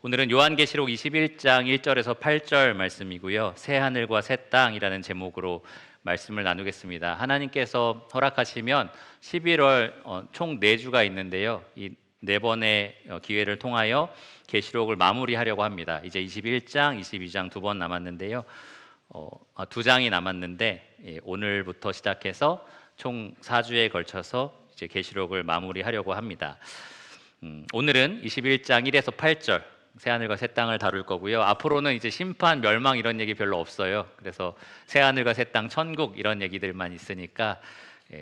오늘은 요한계시록 21장 1절에서 8절 말씀이고요. 새 하늘과 새 땅이라는 제목으로 말씀을 나누겠습니다. 하나님께서 허락하시면 11월 총 4주가 있는데요. 이 4번의 기회를 통하여 계시록을 마무리하려고 합니다. 이제 21장, 22장 2번 남았는데요. 2장이 남았는데 오늘부터 시작해서 총 4주에 걸쳐서 이제 계시록을 마무리하려고 합니다. 오늘은 21장 1에서 8절 새하늘과 새 땅을 다룰 거고요. 앞으로는 이제 심판, 멸망 이런 얘기 별로 없어요. 그래서 새하늘과 새 땅, 천국 이런 얘기들만 있으니까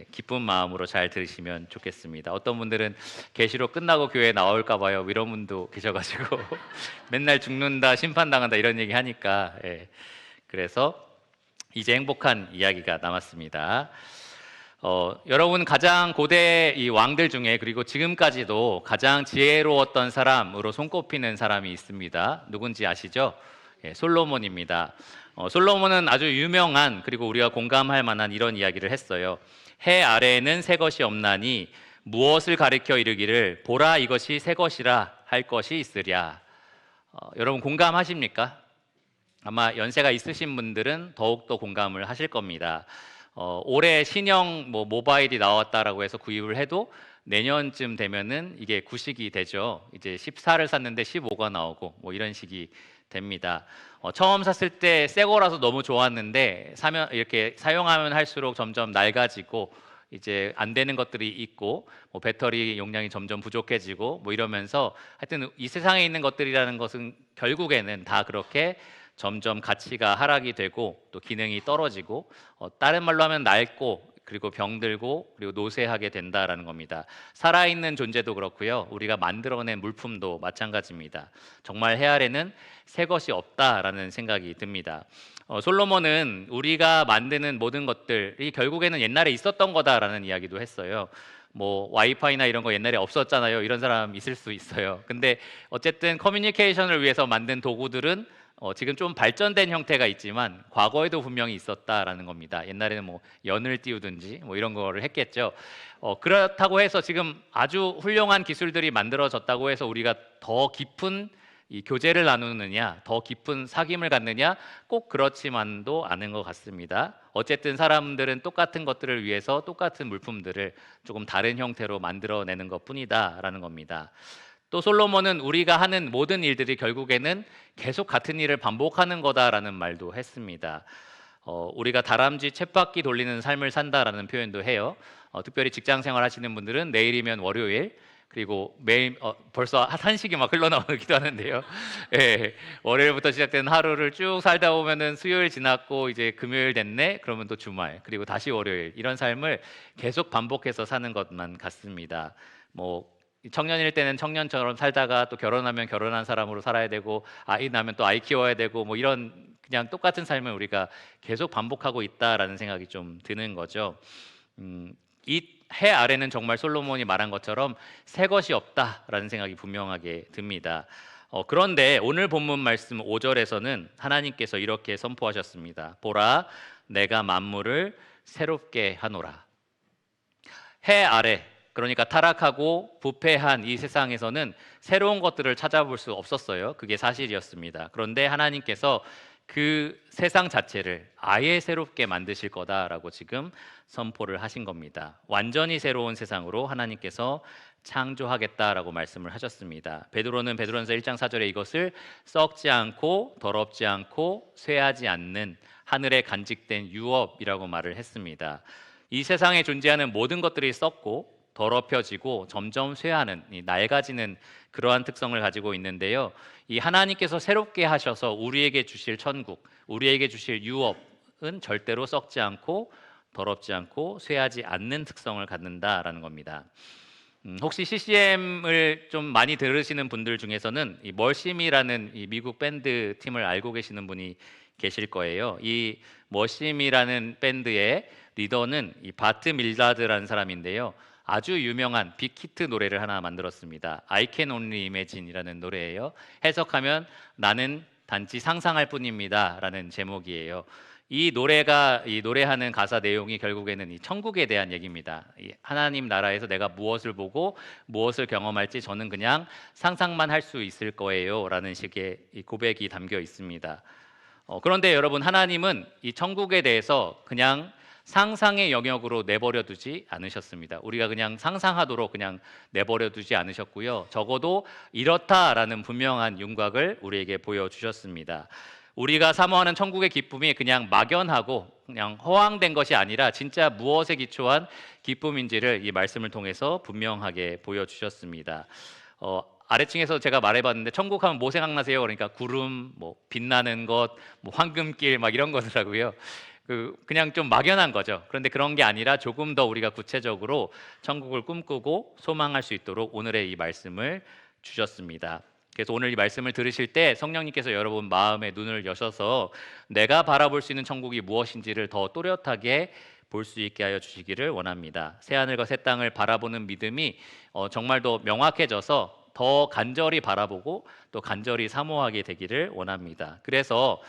기쁜 마음으로 잘 들으시면 좋겠습니다. 어떤 분들은 계시록 끝나고 교회 나올까 봐요. 이런 분도 계셔가지고 맨날 죽는다, 심판당한다 이런 얘기 하니까 그래서 이제 행복한 이야기가 남았습니다. 여러분 가장 고대 이 왕들 중에 그리고 지금까지도 가장 지혜로웠던 사람으로 손꼽히는 사람이 있습니다. 누군지 아시죠? 솔로몬입니다. 솔로몬은 아주 유명한 그리고 우리가 공감할 만한 이런 이야기를 했어요. 해 아래에는 새 것이 없나니 무엇을 가리켜 이르기를 보라 이것이 새 것이라 할 것이 있으랴. 여러분 공감하십니까? 아마 연세가 있으신 분들은 더욱더 공감을 하실 겁니다. 올해 신형 모바일이 나왔다라고 해서 구입을 해도 내년쯤 되면은 이게 구식이 되죠. 이제 14를 샀는데 15가 나오고 이런 식이 됩니다. 처음 샀을 때 새 거라서 너무 좋았는데 이렇게 사용하면 할수록 점점 낡아지고 이제 안 되는 것들이 있고 배터리 용량이 점점 부족해지고 이러면서 하여튼 이 세상에 있는 것들이라는 것은 결국에는 다 그렇게 점점 가치가 하락이 되고 또 기능이 떨어지고 다른 말로 하면 낡고 그리고 병들고 그리고 노쇠하게 된다라는 겁니다. 살아있는 존재도 그렇고요. 우리가 만들어낸 물품도 마찬가지입니다. 정말 해 아래는 새 것이 없다라는 생각이 듭니다. 솔로몬은 우리가 만드는 모든 것들이 결국에는 옛날에 있었던 거다라는 이야기도 했어요. 와이파이나 이런 거 옛날에 없었잖아요. 이런 사람 있을 수 있어요. 근데 어쨌든 커뮤니케이션을 위해서 만든 도구들은 지금 좀 발전된 형태가 있지만 과거에도 분명히 있었다라는 겁니다. 옛날에는 연을 띄우든지 이런 거를 했겠죠. 그렇다고 해서 지금 아주 훌륭한 기술들이 만들어졌다고 해서 우리가 더 깊은 이 교제를 나누느냐, 더 깊은 사귐을 갖느냐, 꼭 그렇지만도 않은 것 같습니다. 어쨌든 사람들은 똑같은 것들을 위해서 똑같은 물품들을 조금 다른 형태로 만들어내는 것뿐이다라는 겁니다. 또 솔로몬은 우리가 하는 모든 일들이 결국에는 계속 같은 일을 반복하는 거다라는 말도 했습니다. 우리가 다람쥐 쳇바퀴 돌리는 삶을 산다라는 표현도 해요. 특별히 직장 생활 하시는 분들은 내일이면 월요일 그리고 매일 벌써 한식이 막 흘러나오기도 하는데요. 월요일부터 시작된 하루를 쭉 살다 보면은 수요일 지났고 이제 금요일 됐네. 그러면 또 주말 그리고 다시 월요일 이런 삶을 계속 반복해서 사는 것만 같습니다. 청년일 때는 청년처럼 살다가 또 결혼하면 결혼한 사람으로 살아야 되고 아이 낳으면 또 아이 키워야 되고 이런 그냥 똑같은 삶을 우리가 계속 반복하고 있다라는 생각이 좀 드는 거죠. 이 해 아래는 정말 솔로몬이 말한 것처럼 새 것이 없다라는 생각이 분명하게 듭니다. 그런데 오늘 본문 말씀 5절에서는 하나님께서 이렇게 선포하셨습니다. 보라 내가 만물을 새롭게 하노라. 해 아래 그러니까 타락하고 부패한 이 세상에서는 새로운 것들을 찾아볼 수 없었어요. 그게 사실이었습니다. 그런데 하나님께서 그 세상 자체를 아예 새롭게 만드실 거다라고 지금 선포를 하신 겁니다. 완전히 새로운 세상으로 하나님께서 창조하겠다라고 말씀을 하셨습니다. 베드로전서 1장 4절에 이것을 썩지 않고 더럽지 않고 쇠하지 않는 하늘에 간직된 유업이라고 말을 했습니다. 이 세상에 존재하는 모든 것들이 썩고 더럽혀지고 점점 쇠하는 낡아지는 그러한 특성을 가지고 있는데요. 이 하나님께서 새롭게 하셔서 우리에게 주실 천국, 우리에게 주실 유업은 절대로 썩지 않고 더럽지 않고 쇠하지 않는 특성을 갖는다라는 겁니다. 혹시 CCM을 좀 많이 들으시는 분들 중에서는 이 머심이라는 이 미국 밴드 팀을 알고 계시는 분이 계실 거예요. 이 머심이라는 밴드의 리더는 이 바트 밀라드라는 사람인데요. 아주 유명한 빅히트 노래를 하나 만들었습니다. I Can Only Imagine이라는 노래예요. 해석하면 나는 단지 상상할 뿐입니다 라는 제목이에요. 이 노래하는 가사 내용이 결국에는 이 천국에 대한 얘기입니다. 이 하나님 나라에서 내가 무엇을 보고 무엇을 경험할지 저는 그냥 상상만 할 수 있을 거예요라는 식의 이 고백이 담겨 있습니다. 그런데 여러분, 하나님은 이 천국에 대해서 그냥 상상의 영역으로 내버려 두지 않으셨습니다. 우리가 그냥 상상하도록 그냥 내버려 두지 않으셨고요. 적어도 이렇다라는 분명한 윤곽을 우리에게 보여주셨습니다. 우리가 사모하는 천국의 기쁨이 그냥 막연하고 그냥 허황된 것이 아니라 진짜 무엇에 기초한 기쁨인지를 이 말씀을 통해서 분명하게 보여주셨습니다. 아래층에서 제가 말해봤는데 천국 하면 뭐 생각나세요? 그러니까 구름, 뭐 빛나는 것, 뭐 황금길 막 이런 거더라고요. 그냥 좀 막연한 거죠. 그런데 그런 게 아니라 조금 더 우리가 구체적으로 천국을 꿈꾸고 소망할 수 있도록 오늘의 이 말씀을 주셨습니다. 그래서 오늘 이 말씀을 들으실 때 성령님께서 여러분 마음의 눈을 여셔서 내가 바라볼 수 있는 천국이 무엇인지를 더 또렷하게 볼 수 있게 하여 주시기를 원합니다. 새하늘과 새 땅을 바라보는 믿음이 정말 더 명확해져서 더 간절히 바라보고 또 간절히 사모하게 되기를 원합니다. 그래서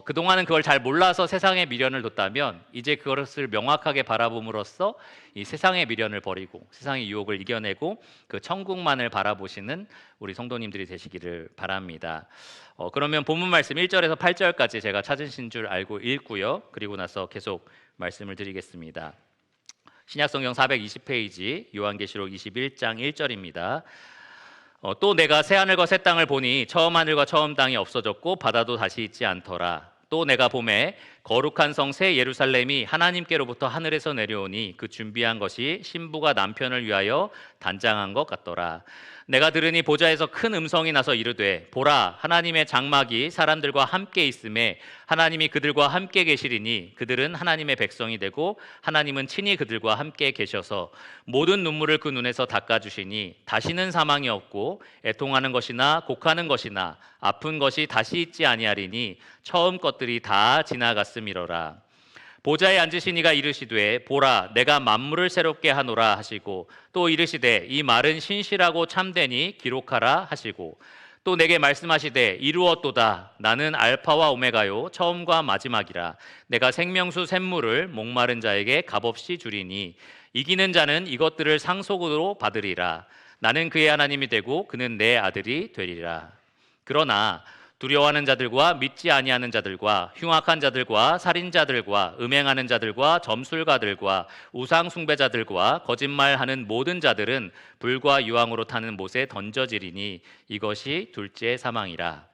그동안은 그걸 잘 몰라서 세상의 미련을 뒀다면 이제 그것을 명확하게 바라봄으로써 이 세상의 미련을 버리고 세상의 유혹을 이겨내고 그 천국만을 바라보시는 우리 성도님들이 되시기를 바랍니다. 그러면 본문 말씀 1절에서 8절까지 제가 찾으신 줄 알고 읽고요. 그리고 나서 계속 말씀을 드리겠습니다. 신약성경 420페이지 요한계시록 21장 1절입니다. 또 내가 새 하늘과 새 땅을 보니 처음 하늘과 처음 땅이 없어졌고 바다도 다시 있지 않더라. 또 내가 보매 거룩한 성 새 예루살렘이 하나님께로부터 하늘에서 내려오니 그 준비한 것이 신부가 남편을 위하여 단장한 것 같더라. 내가 들으니 보좌에서 큰 음성이 나서 이르되 보라, 하나님의 장막이 사람들과 함께 있음에 하나님이 그들과 함께 계시리니 그들은 하나님의 백성이 되고 하나님은 친히 그들과 함께 계셔서 모든 눈물을 그 눈에서 닦아주시니 다시는 사망이 없고 애통하는 것이나 곡하는 것이나 아픈 것이 다시 있지 아니하리니 처음 것들이 다 지나갔음이로라. 보좌에 앉으신 이가 이르시되 보라, 내가 만물을 새롭게 하노라 하시고 또 이르시되 이 말은 신실하고 참되니 기록하라 하시고 또 내게 말씀하시되 이루었도다. 나는 알파와 오메가요 처음과 마지막이라. 내가 생명수 샘물을 목마른 자에게 값없이 주리니 이기는 자는 이것들을 상속으로 받으리라. 나는 그의 하나님이 되고 그는 내 아들이 되리라. 그러나 두려워하는 자들과 믿지 아니하는 자들과 흉악한 자들과 살인자들과 음행하는 자들과 점술가들과 우상 숭배자들과 거짓말하는 모든 자들은 불과 유황으로 타는 못에 던져지리니 이것이 둘째 사망이라.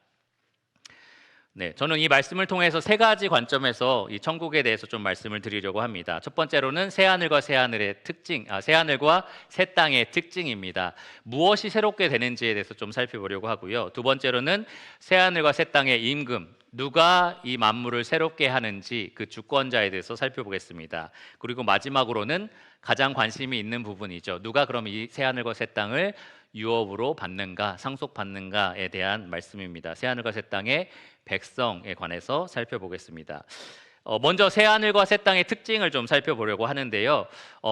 네, 저는 이 말씀을 통해서 세 가지 관점에서 이 천국에 대해서 좀 말씀을 드리려고 합니다. 첫 번째로는 새 하늘과 새 하늘의 특징, 새 하늘과 새 땅의 특징입니다. 무엇이 새롭게 되는지에 대해서 좀 살펴보려고 하고요. 두 번째로는 새 하늘과 새 땅의 임금, 누가 이 만물을 새롭게 하는지 그 주권자에 대해서 살펴보겠습니다. 그리고 마지막으로는 가장 관심이 있는 부분이죠. 누가 그럼 이 새 하늘과 새 땅을 유업으로 받는가, 상속받는가에 대한 말씀입니다. 새 하늘과 새 땅의 백성에 관해서 살펴보겠습니다. 먼저 새 하늘과 새 땅의 특징을 좀 살펴보려고 하는데요.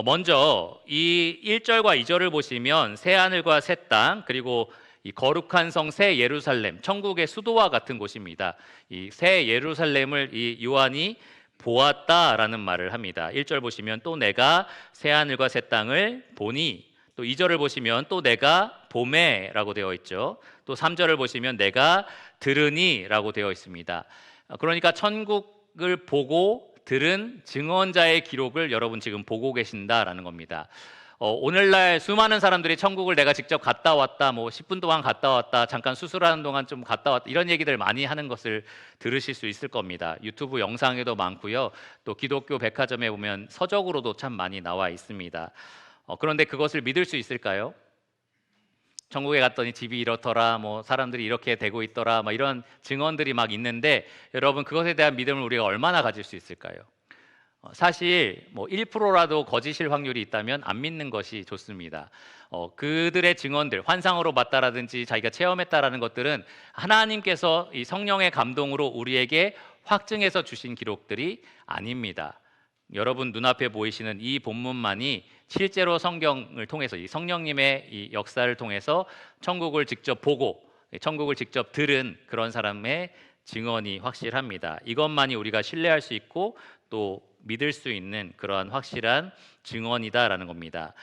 먼저 이 1절과 2절을 보시면 새 하늘과 새 땅, 그리고 이 거룩한 성 새 예루살렘, 천국의 수도와 같은 곳입니다. 이 새 예루살렘을 이 요한이 보았다라는 말을 합니다. 1절 보시면 또 내가 새 하늘과 새 땅을 보니, 또 2절을 보시면 또 내가 보매라고 되어 있죠. 또 3절을 보시면 내가 들으니 라고 되어 있습니다. 그러니까 천국을 보고 들은 증언자의 기록을 여러분 지금 보고 계신다라는 겁니다. 오늘날 수많은 사람들이 천국을 내가 직접 갔다 왔다, 뭐 10분 동안 갔다 왔다, 잠깐 수술하는 동안 좀 갔다 왔다, 이런 얘기들 많이 하는 것을 들으실 수 있을 겁니다. 유튜브 영상에도 많고요. 또 기독교 백화점에 보면 서적으로도 참 많이 나와 있습니다. 그런데 그것을 믿을 수 있을까요? 천국에 갔더니 집이 이렇더라, 뭐 사람들이 이렇게 되고 있더라, 뭐 이런 증언들이 막 있는데 여러분 그것에 대한 믿음을 우리가 얼마나 가질 수 있을까요? 사실 뭐 1%라도 거짓일 확률이 있다면 안 믿는 것이 좋습니다. 그들의 증언들, 환상으로 봤다라든지 자기가 체험했다라는 것들은 하나님께서 이 성령의 감동으로 우리에게 확증해서 주신 기록들이 아닙니다. 여러분 눈앞에 보이시는 이 본문만이 실제로 성경을 통해서 이 성령님의 이 역사를 통해서 천국을 직접 보고 천국을 직접 들은 그런 사람의 증언이 확실합니다. 이것만이 우리가 신뢰할 수 있고 또 믿을 수 있는 그러한 확실한 증언이다라는 겁니다.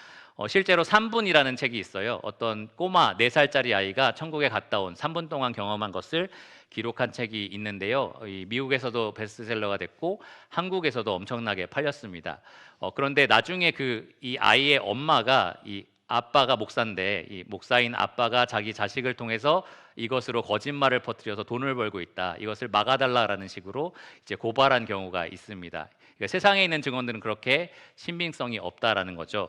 실제로 3분이라는 책이 있어요. 어떤 꼬마 4살짜리 아이가 천국에 갔다 온 3분 동안 경험한 것을 기록한 책이 있는데요. 미국에서도 베스트셀러가 됐고 한국에서도 엄청나게 팔렸습니다. 그런데 나중에 이 아이의 엄마가 이 아빠가 목사인데 이 목사인 아빠가 자기 자식을 통해서 이것으로 거짓말을 퍼뜨려서 돈을 벌고 있다. 이것을 막아달라라는 식으로 이제 고발한 경우가 있습니다. 그러니까 세상에 있는 증언들은 그렇게 신빙성이 없다라는 거죠.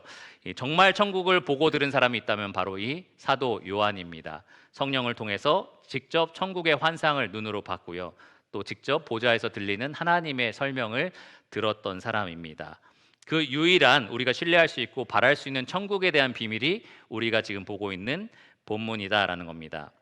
정말 천국을 보고 들은 사람이 있다면 바로 이 사도 요한입니다. 성령을 통해서 직접 천국의 환상을 눈으로 봤고요. 또 직접 보좌에서 들리는 하나님의 설명을 들었던 사람입니다. 그 유일한 우리가 신뢰할 수 있고 바랄 수 있는 천국에 대한 비밀이 우리가 지금 보고 있는 본문이다라는 겁니다.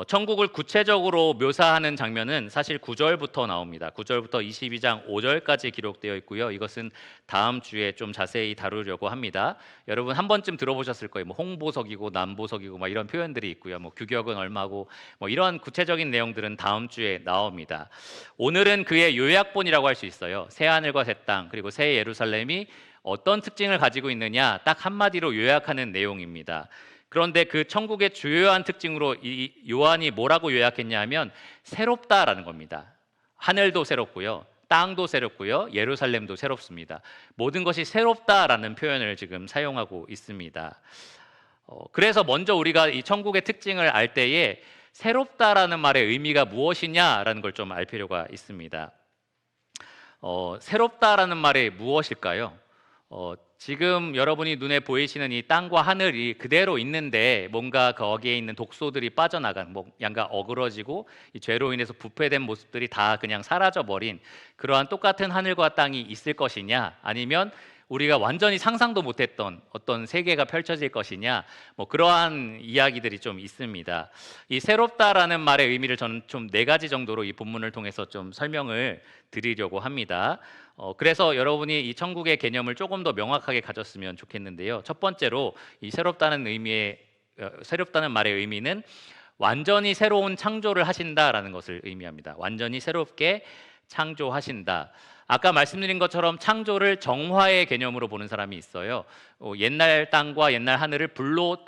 천국을 구체적으로 묘사하는 장면은 사실 9절부터 나옵니다. 9절부터 22장 5절까지 기록되어 있고요. 이것은 다음 주에 좀 자세히 다루려고 합니다. 여러분 한 번쯤 들어보셨을 거예요. 뭐 홍보석이고 남보석이고 막 이런 표현들이 있고요. 뭐 규격은 얼마고 뭐 이런 구체적인 내용들은 다음 주에 나옵니다. 오늘은 그의 요약본이라고 할 수 있어요. 새 하늘과 새 땅 그리고 새 예루살렘이 어떤 특징을 가지고 있느냐 딱 한마디로 요약하는 내용입니다. 그런데 그 천국의 주요한 특징으로 이 요한이 뭐라고 요약했냐 하면 새롭다라는 겁니다. 하늘도 새롭고요. 땅도 새롭고요. 예루살렘도 새롭습니다. 모든 것이 새롭다라는 표현을 지금 사용하고 있습니다. 그래서 먼저 우리가 이 천국의 특징을 알 때에 새롭다라는 말의 의미가 무엇이냐라는 걸 좀 알 필요가 있습니다. 새롭다라는 말이 무엇일까요? 지금 여러분이 눈에 보이시는 이 땅과 하늘이 그대로 있는데 뭔가 거기에 있는 독소들이 빠져나간 뭔가 어그러지고 이 죄로 인해서 부패된 모습들이 다 그냥 사라져버린 그러한 똑같은 하늘과 땅이 있을 것이냐 아니면 우리가 완전히 상상도 못했던 어떤 세계가 펼쳐질 것이냐 그러한 이야기들이 좀 있습니다. 이 새롭다라는 말의 의미를 저는 좀 4가지 정도로 이 본문을 통해서 좀 설명을 드리려고 합니다. 그래서 여러분이 이 천국의 개념을 조금 더 명확하게 가졌으면 좋겠는데요. 첫 번째로 이 새롭다는 말의 의미는 완전히 새로운 창조를 하신다라는 것을 의미합니다. 완전히 새롭게 창조하신다. 아까 말씀드린 것처럼 창조를 정화의 개념으로 보는 사람이 있어요. 옛날 땅과 옛날 하늘을 불로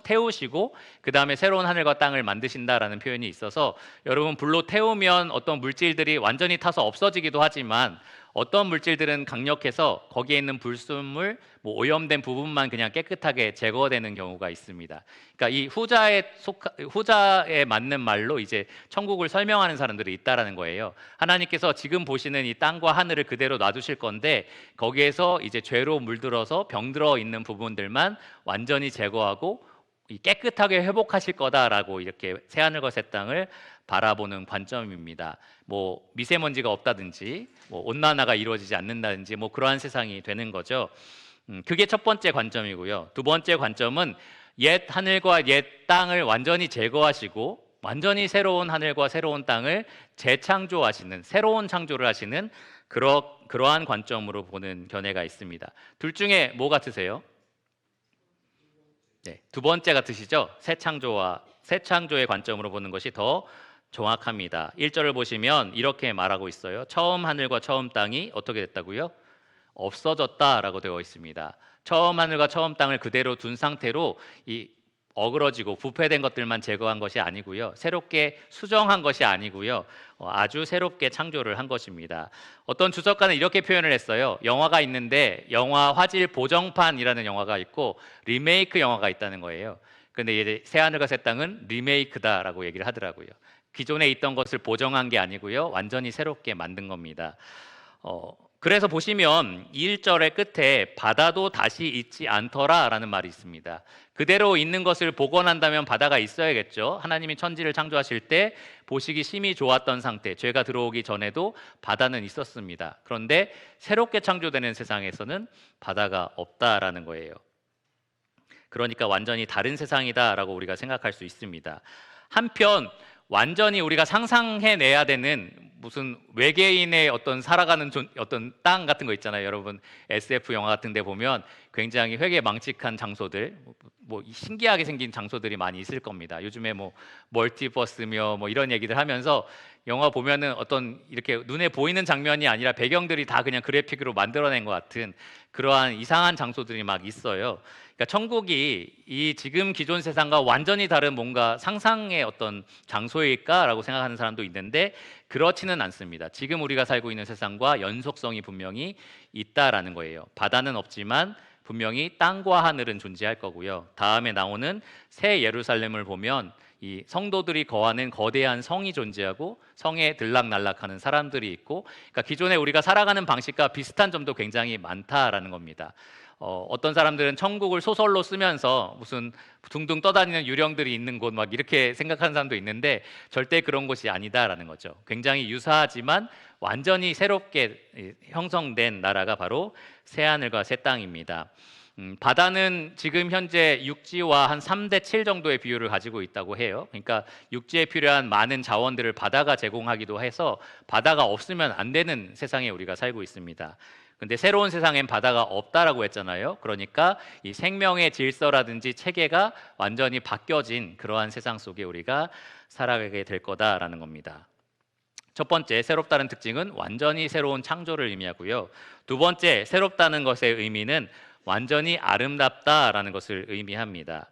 태우시고 그 다음에 새로운 하늘과 땅을 만드신다라는 표현이 있어서 여러분 불로 태우면 어떤 물질들이 완전히 타서 없어지기도 하지만 어떤 물질들은 강력해서 거기에 있는 불순물, 오염된 부분만 그냥 깨끗하게 제거되는 경우가 있습니다. 그러니까 이 후자에 맞는 말로 이제 천국을 설명하는 사람들이 있다라는 거예요. 하나님께서 지금 보시는 이 땅과 하늘을 그대로 놔두실 건데 거기에서 이제 죄로 물들어서 병들어 있는 부분들만 완전히 제거하고 깨끗하게 회복하실 거다라고 이렇게 새하늘과 새 땅을 바라보는 관점입니다. 미세먼지가 없다든지 온난화가 이루어지지 않는다든지 그러한 세상이 되는 거죠. 그게 첫 번째 관점이고요. 두 번째 관점은 옛 하늘과 옛 땅을 완전히 제거하시고 완전히 새로운 하늘과 새로운 땅을 재창조하시는 새로운 창조를 하시는 그러한 관점으로 보는 견해가 있습니다. 둘 중에 뭐 같으세요? 네, 두 번째 같으시죠? 새 창조의 관점으로 보는 것이 더 정확합니다. 1절을 보시면 이렇게 말하고 있어요. 처음 하늘과 처음 땅이 어떻게 됐다고요? 없어졌다라고 되어 있습니다. 처음 하늘과 처음 땅을 그대로 둔 상태로 이 어그러지고 부패된 것들만 제거한 것이 아니고요. 새롭게 수정한 것이 아니고요. 아주 새롭게 창조를 한 것입니다. 어떤 주석가는 이렇게 표현을 했어요. 영화가 있는데 영화 화질 보정판이라는 영화가 있고 리메이크 영화가 있다는 거예요. 근데 이제 새하늘과 새 땅은 리메이크다라고 얘기를 하더라고요. 기존에 있던 것을 보정한 게 아니고요. 완전히 새롭게 만든 겁니다. 그래서 보시면 1절의 끝에 바다도 다시 있지 않더라라는 말이 있습니다. 그대로 있는 것을 복원한다면 바다가 있어야겠죠. 하나님이 천지를 창조하실 때 보시기 심히 좋았던 상태, 죄가 들어오기 전에도 바다는 있었습니다. 그런데 새롭게 창조되는 세상에서는 바다가 없다라는 거예요. 그러니까 완전히 다른 세상이다라고 우리가 생각할 수 있습니다. 한편 완전히 우리가 상상해내야 되는 무슨 외계인의 어떤 살아가는 어떤 땅 같은 거 있잖아요. 여러분 SF 영화 같은 데 보면 굉장히 회개망측한 장소들, 뭐 신기하게 생긴 장소들이 많이 있을 겁니다. 요즘에 뭐 멀티버스며 뭐 이런 얘기들 하면서 영화 보면은 어떤 이렇게 눈에 보이는 장면이 아니라 배경들이 다 그냥 그래픽으로 만들어낸 것 같은 그러한 이상한 장소들이 막 있어요. 그러니까 천국이 이 지금 기존 세상과 완전히 다른 뭔가 상상의 어떤 장소일까라고 생각하는 사람도 있는데 그렇지는 않습니다. 지금 우리가 살고 있는 세상과 연속성이 분명히 있다라는 거예요. 바다는 없지만 분명히 땅과 하늘은 존재할 거고요. 다음에 나오는 새 예루살렘을 보면 이 성도들이 거하는 거대한 성이 존재하고 성에 들락날락하는 사람들이 있고, 그러니까 기존에 우리가 살아가는 방식과 비슷한 점도 굉장히 많다라는 겁니다. 어떤 사람들은 천국을 소설로 쓰면서 무슨 둥둥 떠다니는 유령들이 있는 곳 막 이렇게 생각하는 사람도 있는데 절대 그런 곳이 아니다라는 거죠. 굉장히 유사하지만 완전히 새롭게 형성된 나라가 바로 새하늘과 새 땅입니다. 바다는 지금 현재 육지와 한 3대 7 정도의 비율을 가지고 있다고 해요. 그러니까 육지에 필요한 많은 자원들을 바다가 제공하기도 해서 바다가 없으면 안 되는 세상에 우리가 살고 있습니다. 근데 새로운 세상엔 바다가 없다라고 했잖아요. 그러니까 이 생명의 질서라든지 체계가 완전히 바뀌어진 그러한 세상 속에 우리가 살아가게 될 거다라는 겁니다. 첫 번째, 새롭다는 특징은 완전히 새로운 창조를 의미하고요. 두 번째, 새롭다는 것의 의미는 완전히 아름답다라는 것을 의미합니다.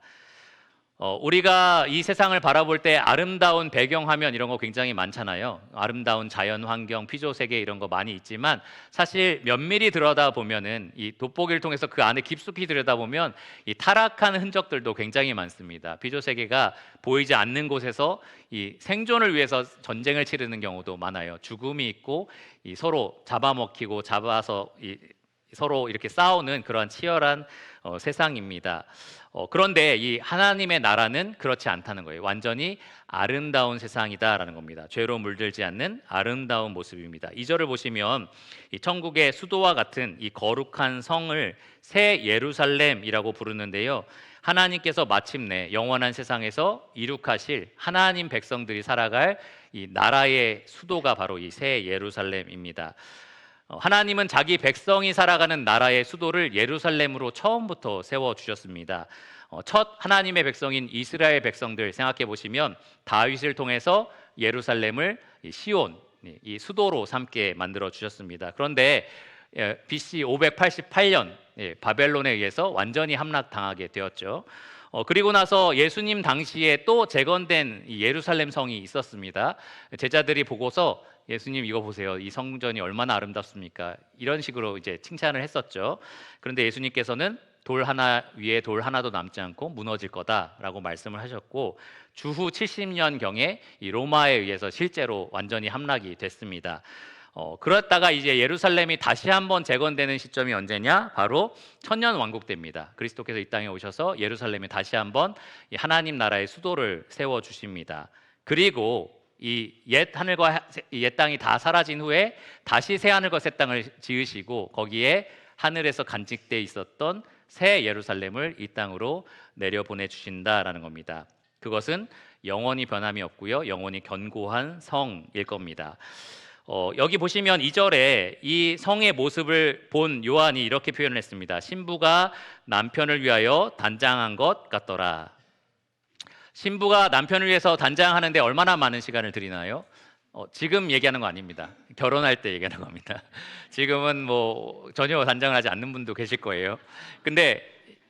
우리가 이 세상을 바라볼 때 아름다운 배경화면 이런 거 굉장히 많잖아요. 아름다운 자연 환경, 피조 세계 이런 거 많이 있지만 사실 면밀히 들여다보면은 이 돋보기를 통해서 그 안에 깊숙이 들여다보면 이 타락한 흔적들도 굉장히 많습니다. 피조 세계가 보이지 않는 곳에서 이 생존을 위해서 전쟁을 치르는 경우도 많아요. 죽음이 있고 이 서로 잡아먹히고 잡아서 서로 이렇게 싸우는 그러한 치열한 세상입니다. 그런데 이 하나님의 나라는 그렇지 않다는 거예요. 완전히 아름다운 세상이다라는 겁니다. 죄로 물들지 않는 아름다운 모습입니다. 2절을 보시면 이 천국의 수도와 같은 이 거룩한 성을 새 예루살렘이라고 부르는데요. 하나님께서 마침내 영원한 세상에서 이룩하실 하나님 백성들이 살아갈 이 나라의 수도가 바로 이 새 예루살렘입니다. 하나님은 자기 백성이 살아가는 나라의 수도를 예루살렘으로 처음부터 세워주셨습니다. 첫 하나님의 백성인 이스라엘 백성들 생각해 보시면 다윗을 통해서 예루살렘을 시온, 이 수도로 삼게 만들어 주셨습니다. 그런데 BC 588년 바벨론에 의해서 완전히 함락당하게 되었죠. 그리고 나서 예수님 당시에 또 재건된 이 예루살렘 성이 있었습니다. 제자들이 보고서 예수님 이거 보세요. 이 성전이 얼마나 아름답습니까? 이런 식으로 이제 칭찬을 했었죠. 그런데 예수님께서는 돌 하나 위에 돌 하나도 남지 않고 무너질 거다라고 말씀을 하셨고 주후 70년 경에 이 로마에 의해서 실제로 완전히 함락이 됐습니다. 그랬다가 이제 예루살렘이 다시 한번 재건되는 시점이 언제냐? 바로 천년 왕국 때입니다. 그리스도께서 이 땅에 오셔서 예루살렘에 다시 한번 이 하나님 나라의 수도를 세워 주십니다. 그리고 이 옛 하늘과 옛 땅이 다 사라진 후에 다시 새 하늘과 새 땅을 지으시고 거기에 하늘에서 간직돼 있었던 새 예루살렘을 이 땅으로 내려보내 주신다라는 겁니다. 그것은 영원히 변함이 없고요. 영원히 견고한 성일 겁니다. 여기 보시면 2절에 이 성의 모습을 본 요한이 이렇게 표현을 했습니다. 신부가 남편을 위하여 단장한 것 같더라. 신부가 남편을 위해서 단장하는데 얼마나 많은 시간을 들이나요? 지금 얘기하는 거 아닙니다. 결혼할 때 얘기하는 겁니다. 지금은 뭐 전혀 단장을 하지 않는 분도 계실 거예요. 근데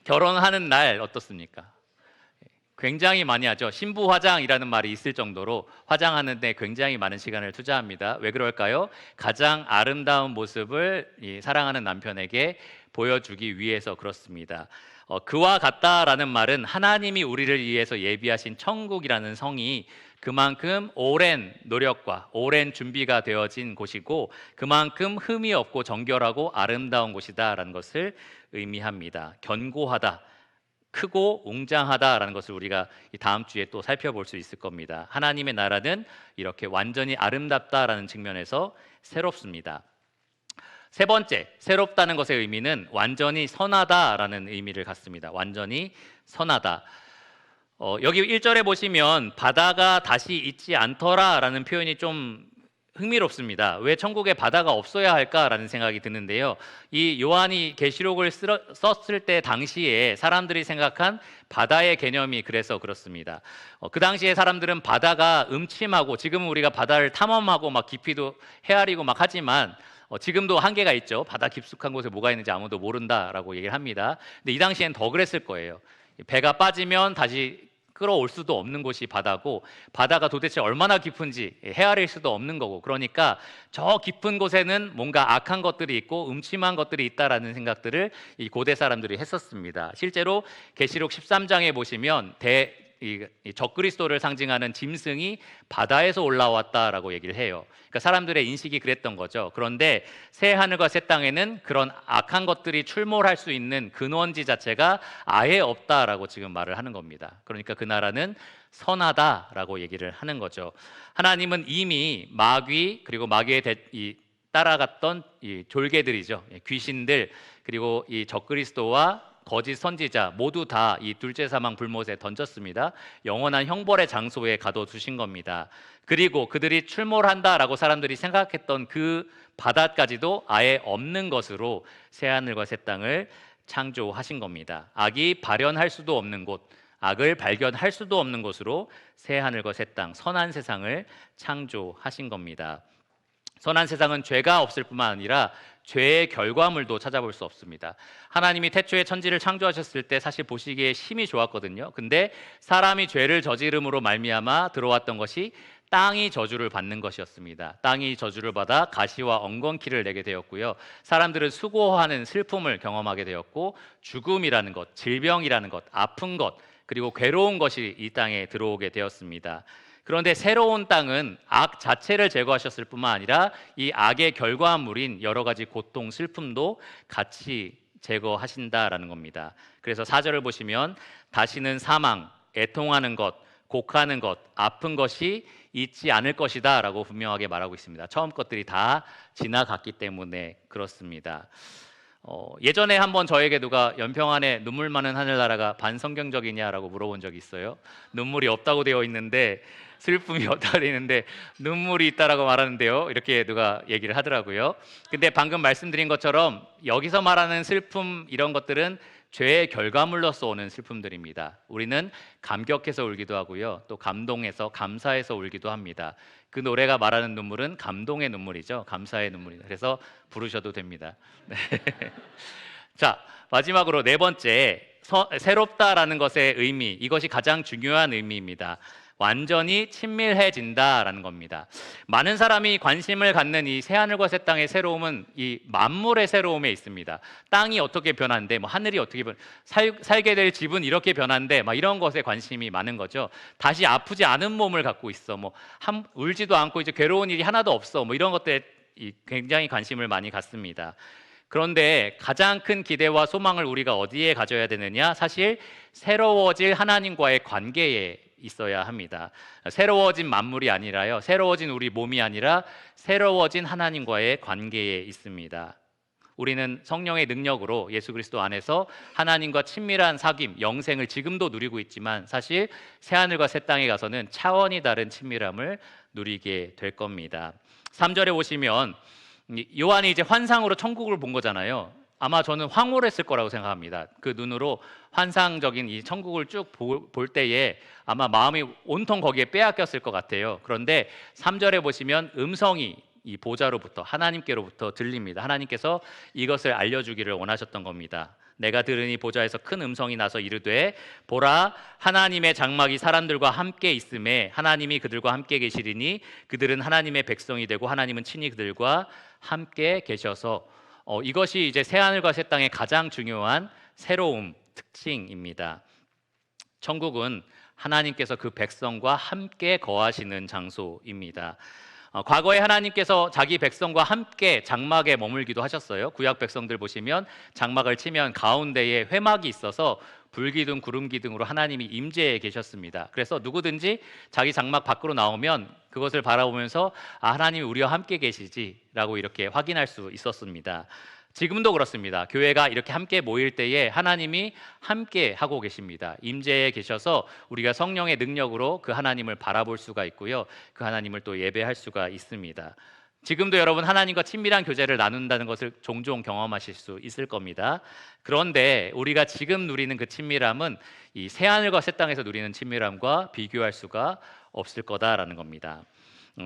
결혼하는 날 어떻습니까? 굉장히 많이 하죠. 신부 화장이라는 말이 있을 정도로 화장하는데 굉장히 많은 시간을 투자합니다. 왜 그럴까요? 가장 아름다운 모습을 이 사랑하는 남편에게 보여주기 위해서 그렇습니다. 그와 같다라는 말은 하나님이 우리를 위해서 예비하신 천국이라는 성이 그만큼 오랜 노력과 오랜 준비가 되어진 곳이고 그만큼 흠이 없고 정결하고 아름다운 곳이다라는 것을 의미합니다. 견고하다, 크고 웅장하다라는 것을 우리가 이 다음 주에 또 살펴볼 수 있을 겁니다. 하나님의 나라는 이렇게 완전히 아름답다라는 측면에서 새롭습니다. 세 번째, 새롭다는 것의 의미는 완전히 선하다라는 의미를 갖습니다. 완전히 선하다. 여기 1절에 보시면 바다가 다시 있지 않더라라는 표현이 좀 흥미롭습니다. 왜 천국에 바다가 없어야 할까라는 생각이 드는데요. 이 요한이 계시록을 썼을 때 당시에 사람들이 생각한 바다의 개념이 그래서 그렇습니다. 그 당시에 사람들은 바다가 음침하고, 지금은 우리가 바다를 탐험하고 막 깊이도 헤아리고 막 하지만 지금도 한계가 있죠. 바다 깊숙한 곳에 뭐가 있는지 아무도 모른다라고 얘기를 합니다. 근데 이 당시엔 더 그랬을 거예요. 배가 빠지면 다시 끌어올 수도 없는 곳이 바다고, 바다가 도대체 얼마나 깊은지 헤아릴 수도 없는 거고, 그러니까 저 깊은 곳에는 뭔가 악한 것들이 있고 음침한 것들이 있다라는 생각들을 이 고대 사람들이 했었습니다. 실제로 계시록 13장에 보시면 이 적그리스도를 상징하는 짐승이 바다에서 올라왔다라고 얘기를 해요. 그러니까 사람들의 인식이 그랬던 거죠. 그런데 새 하늘과 새 땅에는 그런 악한 것들이 출몰할 수 있는 근원지 자체가 아예 없다라고 지금 말을 하는 겁니다. 그러니까 그 나라는 선하다라고 얘기를 하는 거죠. 하나님은 이미 마귀, 그리고 마귀의 따라갔던 이 졸개들이죠. 귀신들, 그리고 이 적그리스도와 거짓 선지자 모두 다 이 둘째 사망 불못에 던졌습니다. 영원한 형벌의 장소에 가둬두신 겁니다. 그리고 그들이 출몰한다라고 사람들이 생각했던 그 바다까지도 아예 없는 것으로 새하늘과 새 땅을 창조하신 겁니다. 악이 발현할 수도 없는 곳, 악을 발견할 수도 없는 곳으로 새하늘과 새 땅, 선한 세상을 창조하신 겁니다. 선한 세상은 죄가 없을 뿐만 아니라 죄의 결과물도 찾아볼 수 없습니다. 하나님이 태초에 천지를 창조하셨을 때 사실 보시기에 심히 좋았거든요. 근데 사람이 죄를 저지름으로 말미암아 들어왔던 것이 땅이 저주를 받는 것이었습니다. 땅이 저주를 받아 가시와 엉겅퀴를 내게 되었고요. 사람들은 수고하는 슬픔을 경험하게 되었고, 죽음이라는 것, 질병이라는 것, 아픈 것, 그리고 괴로운 것이 이 땅에 들어오게 되었습니다. 그런데 새로운 땅은 악 자체를 제거하셨을 뿐만 아니라 이 악의 결과물인 여러 가지 고통, 슬픔도 같이 제거하신다라는 겁니다. 그래서 4절을 보시면 다시는 사망, 애통하는 것, 곡하는 것, 아픈 것이 있지 않을 것이다 라고 분명하게 말하고 있습니다. 처음 것들이 다 지나갔기 때문에 그렇습니다. 예전에 한번 저에게 누가 연평 안에 눈물 많은 하늘나라가 반성경적이냐라고 물어본 적이 있어요. 눈물이 없다고 되어 있는데, 슬픔이 없다고 되어 있는데 눈물이 있다라고 말하는데요, 이렇게 누가 얘기를 하더라고요. 근데 방금 말씀드린 것처럼 여기서 말하는 슬픔, 이런 것들은 죄의 결과물로서 오는 슬픔들입니다. 우리는 감격해서 울기도 하고요, 또 감동해서, 감사해서 울기도 합니다. 그 노래가 말하는 눈물은 감동의 눈물이죠. 감사의 눈물이죠. 그래서 부르셔도 됩니다. 네. 자, 마지막으로 네 번째, 새롭다라는 것의 의미, 이것이 가장 중요한 의미입니다. 완전히 친밀해진다라는 겁니다. 많은 사람이 관심을 갖는 이 새하늘과 새 땅의 새로움은 이 만물의 새로움에 있습니다. 땅이 어떻게 변한대, 뭐 하늘이 어떻게 살게 될 집은 이렇게 변한대, 막 이런 것에 관심이 많은 거죠. 다시 아프지 않은 몸을 갖고 있어, 뭐 울지도 않고 이제 괴로운 일이 하나도 없어, 뭐 이런 것들에 굉장히 관심을 많이 갖습니다. 그런데 가장 큰 기대와 소망을 우리가 어디에 가져야 되느냐? 사실 새로워질 하나님과의 관계에 있어야 합니다. 새로워진 만물이 아니라요, 새로워진 우리 몸이 아니라 새로워진 하나님과의 관계에 있습니다. 우리는 성령의 능력으로 예수 그리스도 안에서 하나님과 친밀한 사귐, 영생을 지금도 누리고 있지만, 사실 새하늘과 새 땅에 가서는 차원이 다른 친밀함을 누리게 될 겁니다. 3절에 보시면 요한이 이제 환상으로 천국을 본 거잖아요. 아마 저는 황홀했을 거라고 생각합니다. 그 눈으로 환상적인 이 천국을 쭉 볼 때에 아마 마음이 온통 거기에 빼앗겼을 것 같아요. 그런데 3절에 보시면 음성이 이 보좌로부터, 하나님께로부터 들립니다. 하나님께서 이것을 알려주기를 원하셨던 겁니다. 내가 들으니 보좌에서 큰 음성이 나서 이르되, 보라, 하나님의 장막이 사람들과 함께 있음에 하나님이 그들과 함께 계시리니 그들은 하나님의 백성이 되고 하나님은 친히 그들과 함께 계셔서, 이것이 이제 새하늘과 새 땅의 가장 중요한 새로움, 특징입니다. 천국은 하나님께서 그 백성과 함께 거하시는 장소입니다. 과거에 하나님께서 자기 백성과 함께 장막에 머물기도 하셨어요. 구약 백성들 보시면 장막을 치면 가운데에 회막이 있어서 불기둥, 구름기둥으로 하나님이 임재해 계셨습니다. 그래서 누구든지 자기 장막 밖으로 나오면 그것을 바라보면서 하나님이 우리와 함께 계시지라고 이렇게 확인할 수 있었습니다. 지금도 그렇습니다. 교회가 이렇게 함께 모일 때에 하나님이 함께 하고 계십니다. 임재에 계셔서 우리가 성령의 능력으로 그 하나님을 바라볼 수가 있고요. 그 하나님을 또 예배할 수가 있습니다. 지금도 여러분 하나님과 친밀한 교제를 나눈다는 것을 종종 경험하실 수 있을 겁니다. 그런데 우리가 지금 누리는 그 친밀함은 이 새하늘과 새 땅에서 누리는 친밀함과 비교할 수가 없을 거다라는 겁니다.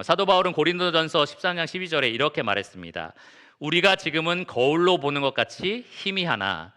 사도 바울은 고린도전서 13장 12절에 이렇게 말했습니다. 우리가 지금은 거울로 보는 것 같이 희미하나,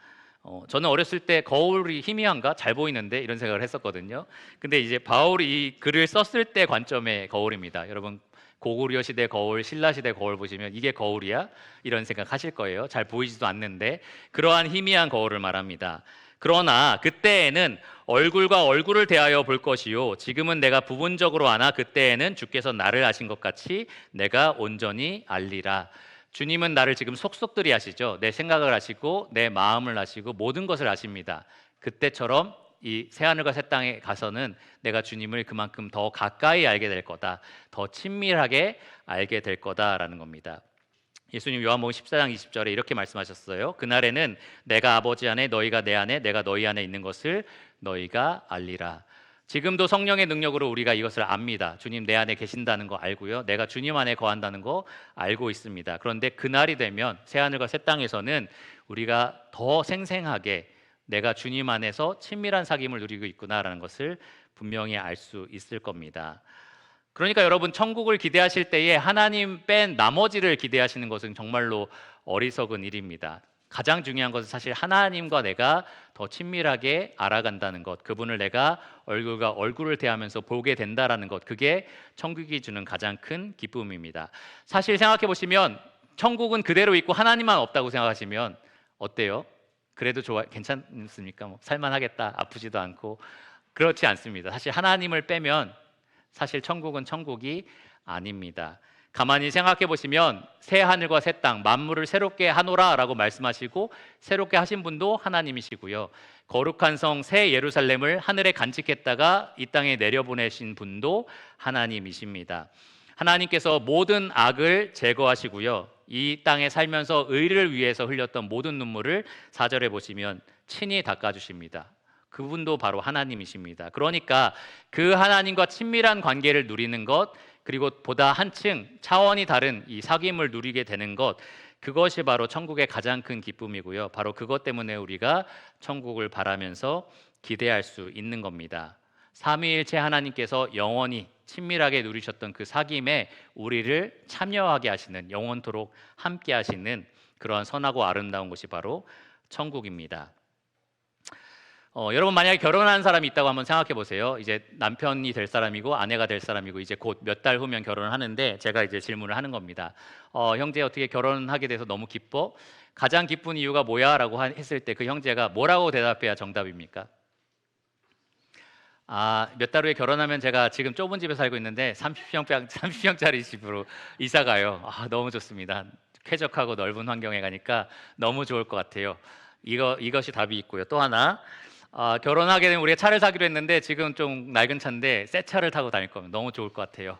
저는 어렸을 때 거울이 희미한가? 잘 보이는데 이런 생각을 했었거든요. 근데 이제 바울이 이 글을 썼을 때 관점의 거울입니다. 여러분 고구려 시대 거울, 신라 시대 거울 보시면 이게 거울이야? 이런 생각 하실 거예요. 잘 보이지도 않는데 그러한 희미한 거울을 말합니다. 그러나 그때에는 얼굴과 얼굴을 대하여 볼 것이요 지금은 내가 부분적으로 아나 그때에는 주께서 나를 아신 것 같이 내가 온전히 알리라. 주님은 나를 지금 속속들이 아시죠. 내 생각을 아시고 내 마음을 아시고 모든 것을 아십니다. 그때처럼 이 새하늘과 새 땅에 가서는 내가 주님을 그만큼 더 가까이 알게 될 거다. 더 친밀하게 알게 될 거다라는 겁니다. 예수님 요한복음 14장 20절에 이렇게 말씀하셨어요. 그날에는 내가 아버지 안에 너희가 내 안에 내가 너희 안에 있는 것을 너희가 알리라. 지금도 성령의 능력으로 우리가 이것을 압니다. 주님 내 안에 계신다는 거 알고요. 내가 주님 안에 거한다는 거 알고 있습니다. 그런데 그날이 되면 새하늘과 새 땅에서는 우리가 더 생생하게 내가 주님 안에서 친밀한 사귐을 누리고 있구나라는 것을 분명히 알 수 있을 겁니다. 그러니까 여러분 천국을 기대하실 때에 하나님 뺀 나머지를 기대하시는 것은 정말로 어리석은 일입니다. 가장 중요한 것은 사실 하나님과 내가 더 친밀하게 알아간다는 것, 그분을 내가 얼굴과 얼굴을 대하면서 보게 된다라는 것, 그게 천국이 주는 가장 큰 기쁨입니다. 사실 생각해 보시면 천국은 그대로 있고 하나님만 없다고 생각하시면 어때요? 그래도 괜찮습니까? 살만하겠다, 아프지도 않고. 그렇지 않습니다. 사실 하나님을 빼면 사실 천국은 천국이 아닙니다. 가만히 생각해 보시면 새 하늘과 새 땅 만물을 새롭게 하노라라고 말씀하시고 새롭게 하신 분도 하나님이시고요. 거룩한 성 새 예루살렘을 하늘에 간직했다가 이 땅에 내려보내신 분도 하나님이십니다. 하나님께서 모든 악을 제거하시고요. 이 땅에 살면서 의를 위해서 흘렸던 모든 눈물을 4절에 보시면 친히 닦아주십니다. 그분도 바로 하나님이십니다. 그러니까 그 하나님과 친밀한 관계를 누리는 것, 그리고 보다 한층 차원이 다른 이 사귐을 누리게 되는 것, 그것이 바로 천국의 가장 큰 기쁨이고요. 바로 그것 때문에 우리가 천국을 바라면서 기대할 수 있는 겁니다. 삼위일체 하나님께서 영원히 친밀하게 누리셨던 그 사귐에 우리를 참여하게 하시는, 영원토록 함께 하시는 그러한 선하고 아름다운 곳이 바로 천국입니다. 여러분 만약에 결혼한 사람이 있다고 한번 생각해 보세요. 이제 남편이 될 사람이고 아내가 될 사람이고 이제 곧 몇 달 후면 결혼을 하는데 제가 이제 질문을 하는 겁니다. 형제 어떻게 결혼하게 돼서 너무 기뻐? 가장 기쁜 이유가 뭐야? 라고 했을 때 그 형제가 뭐라고 대답해야 정답입니까? 몇 달 후에 결혼하면 제가 지금 좁은 집에 살고 있는데 30평짜리 집으로 이사 가요. 너무 좋습니다. 쾌적하고 넓은 환경에 가니까 너무 좋을 것 같아요. 이것이 답이 있고요. 또 하나, 결혼하게 되면 우리가 차를 사기로 했는데 지금 좀 낡은 차인데 새 차를 타고 다닐 거면 너무 좋을 것 같아요.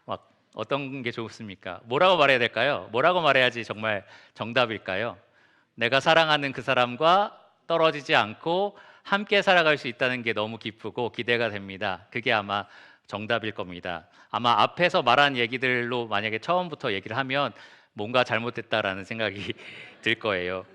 막 어떤 게 좋습니까? 뭐라고 말해야 될까요? 뭐라고 말해야지 정말 정답일까요? 내가 사랑하는 그 사람과 떨어지지 않고 함께 살아갈 수 있다는 게 너무 기쁘고 기대가 됩니다. 그게 아마 정답일 겁니다. 아마 앞에서 말한 얘기들로 만약에 처음부터 얘기를 하면 뭔가 잘못됐다라는 생각이 들 거예요.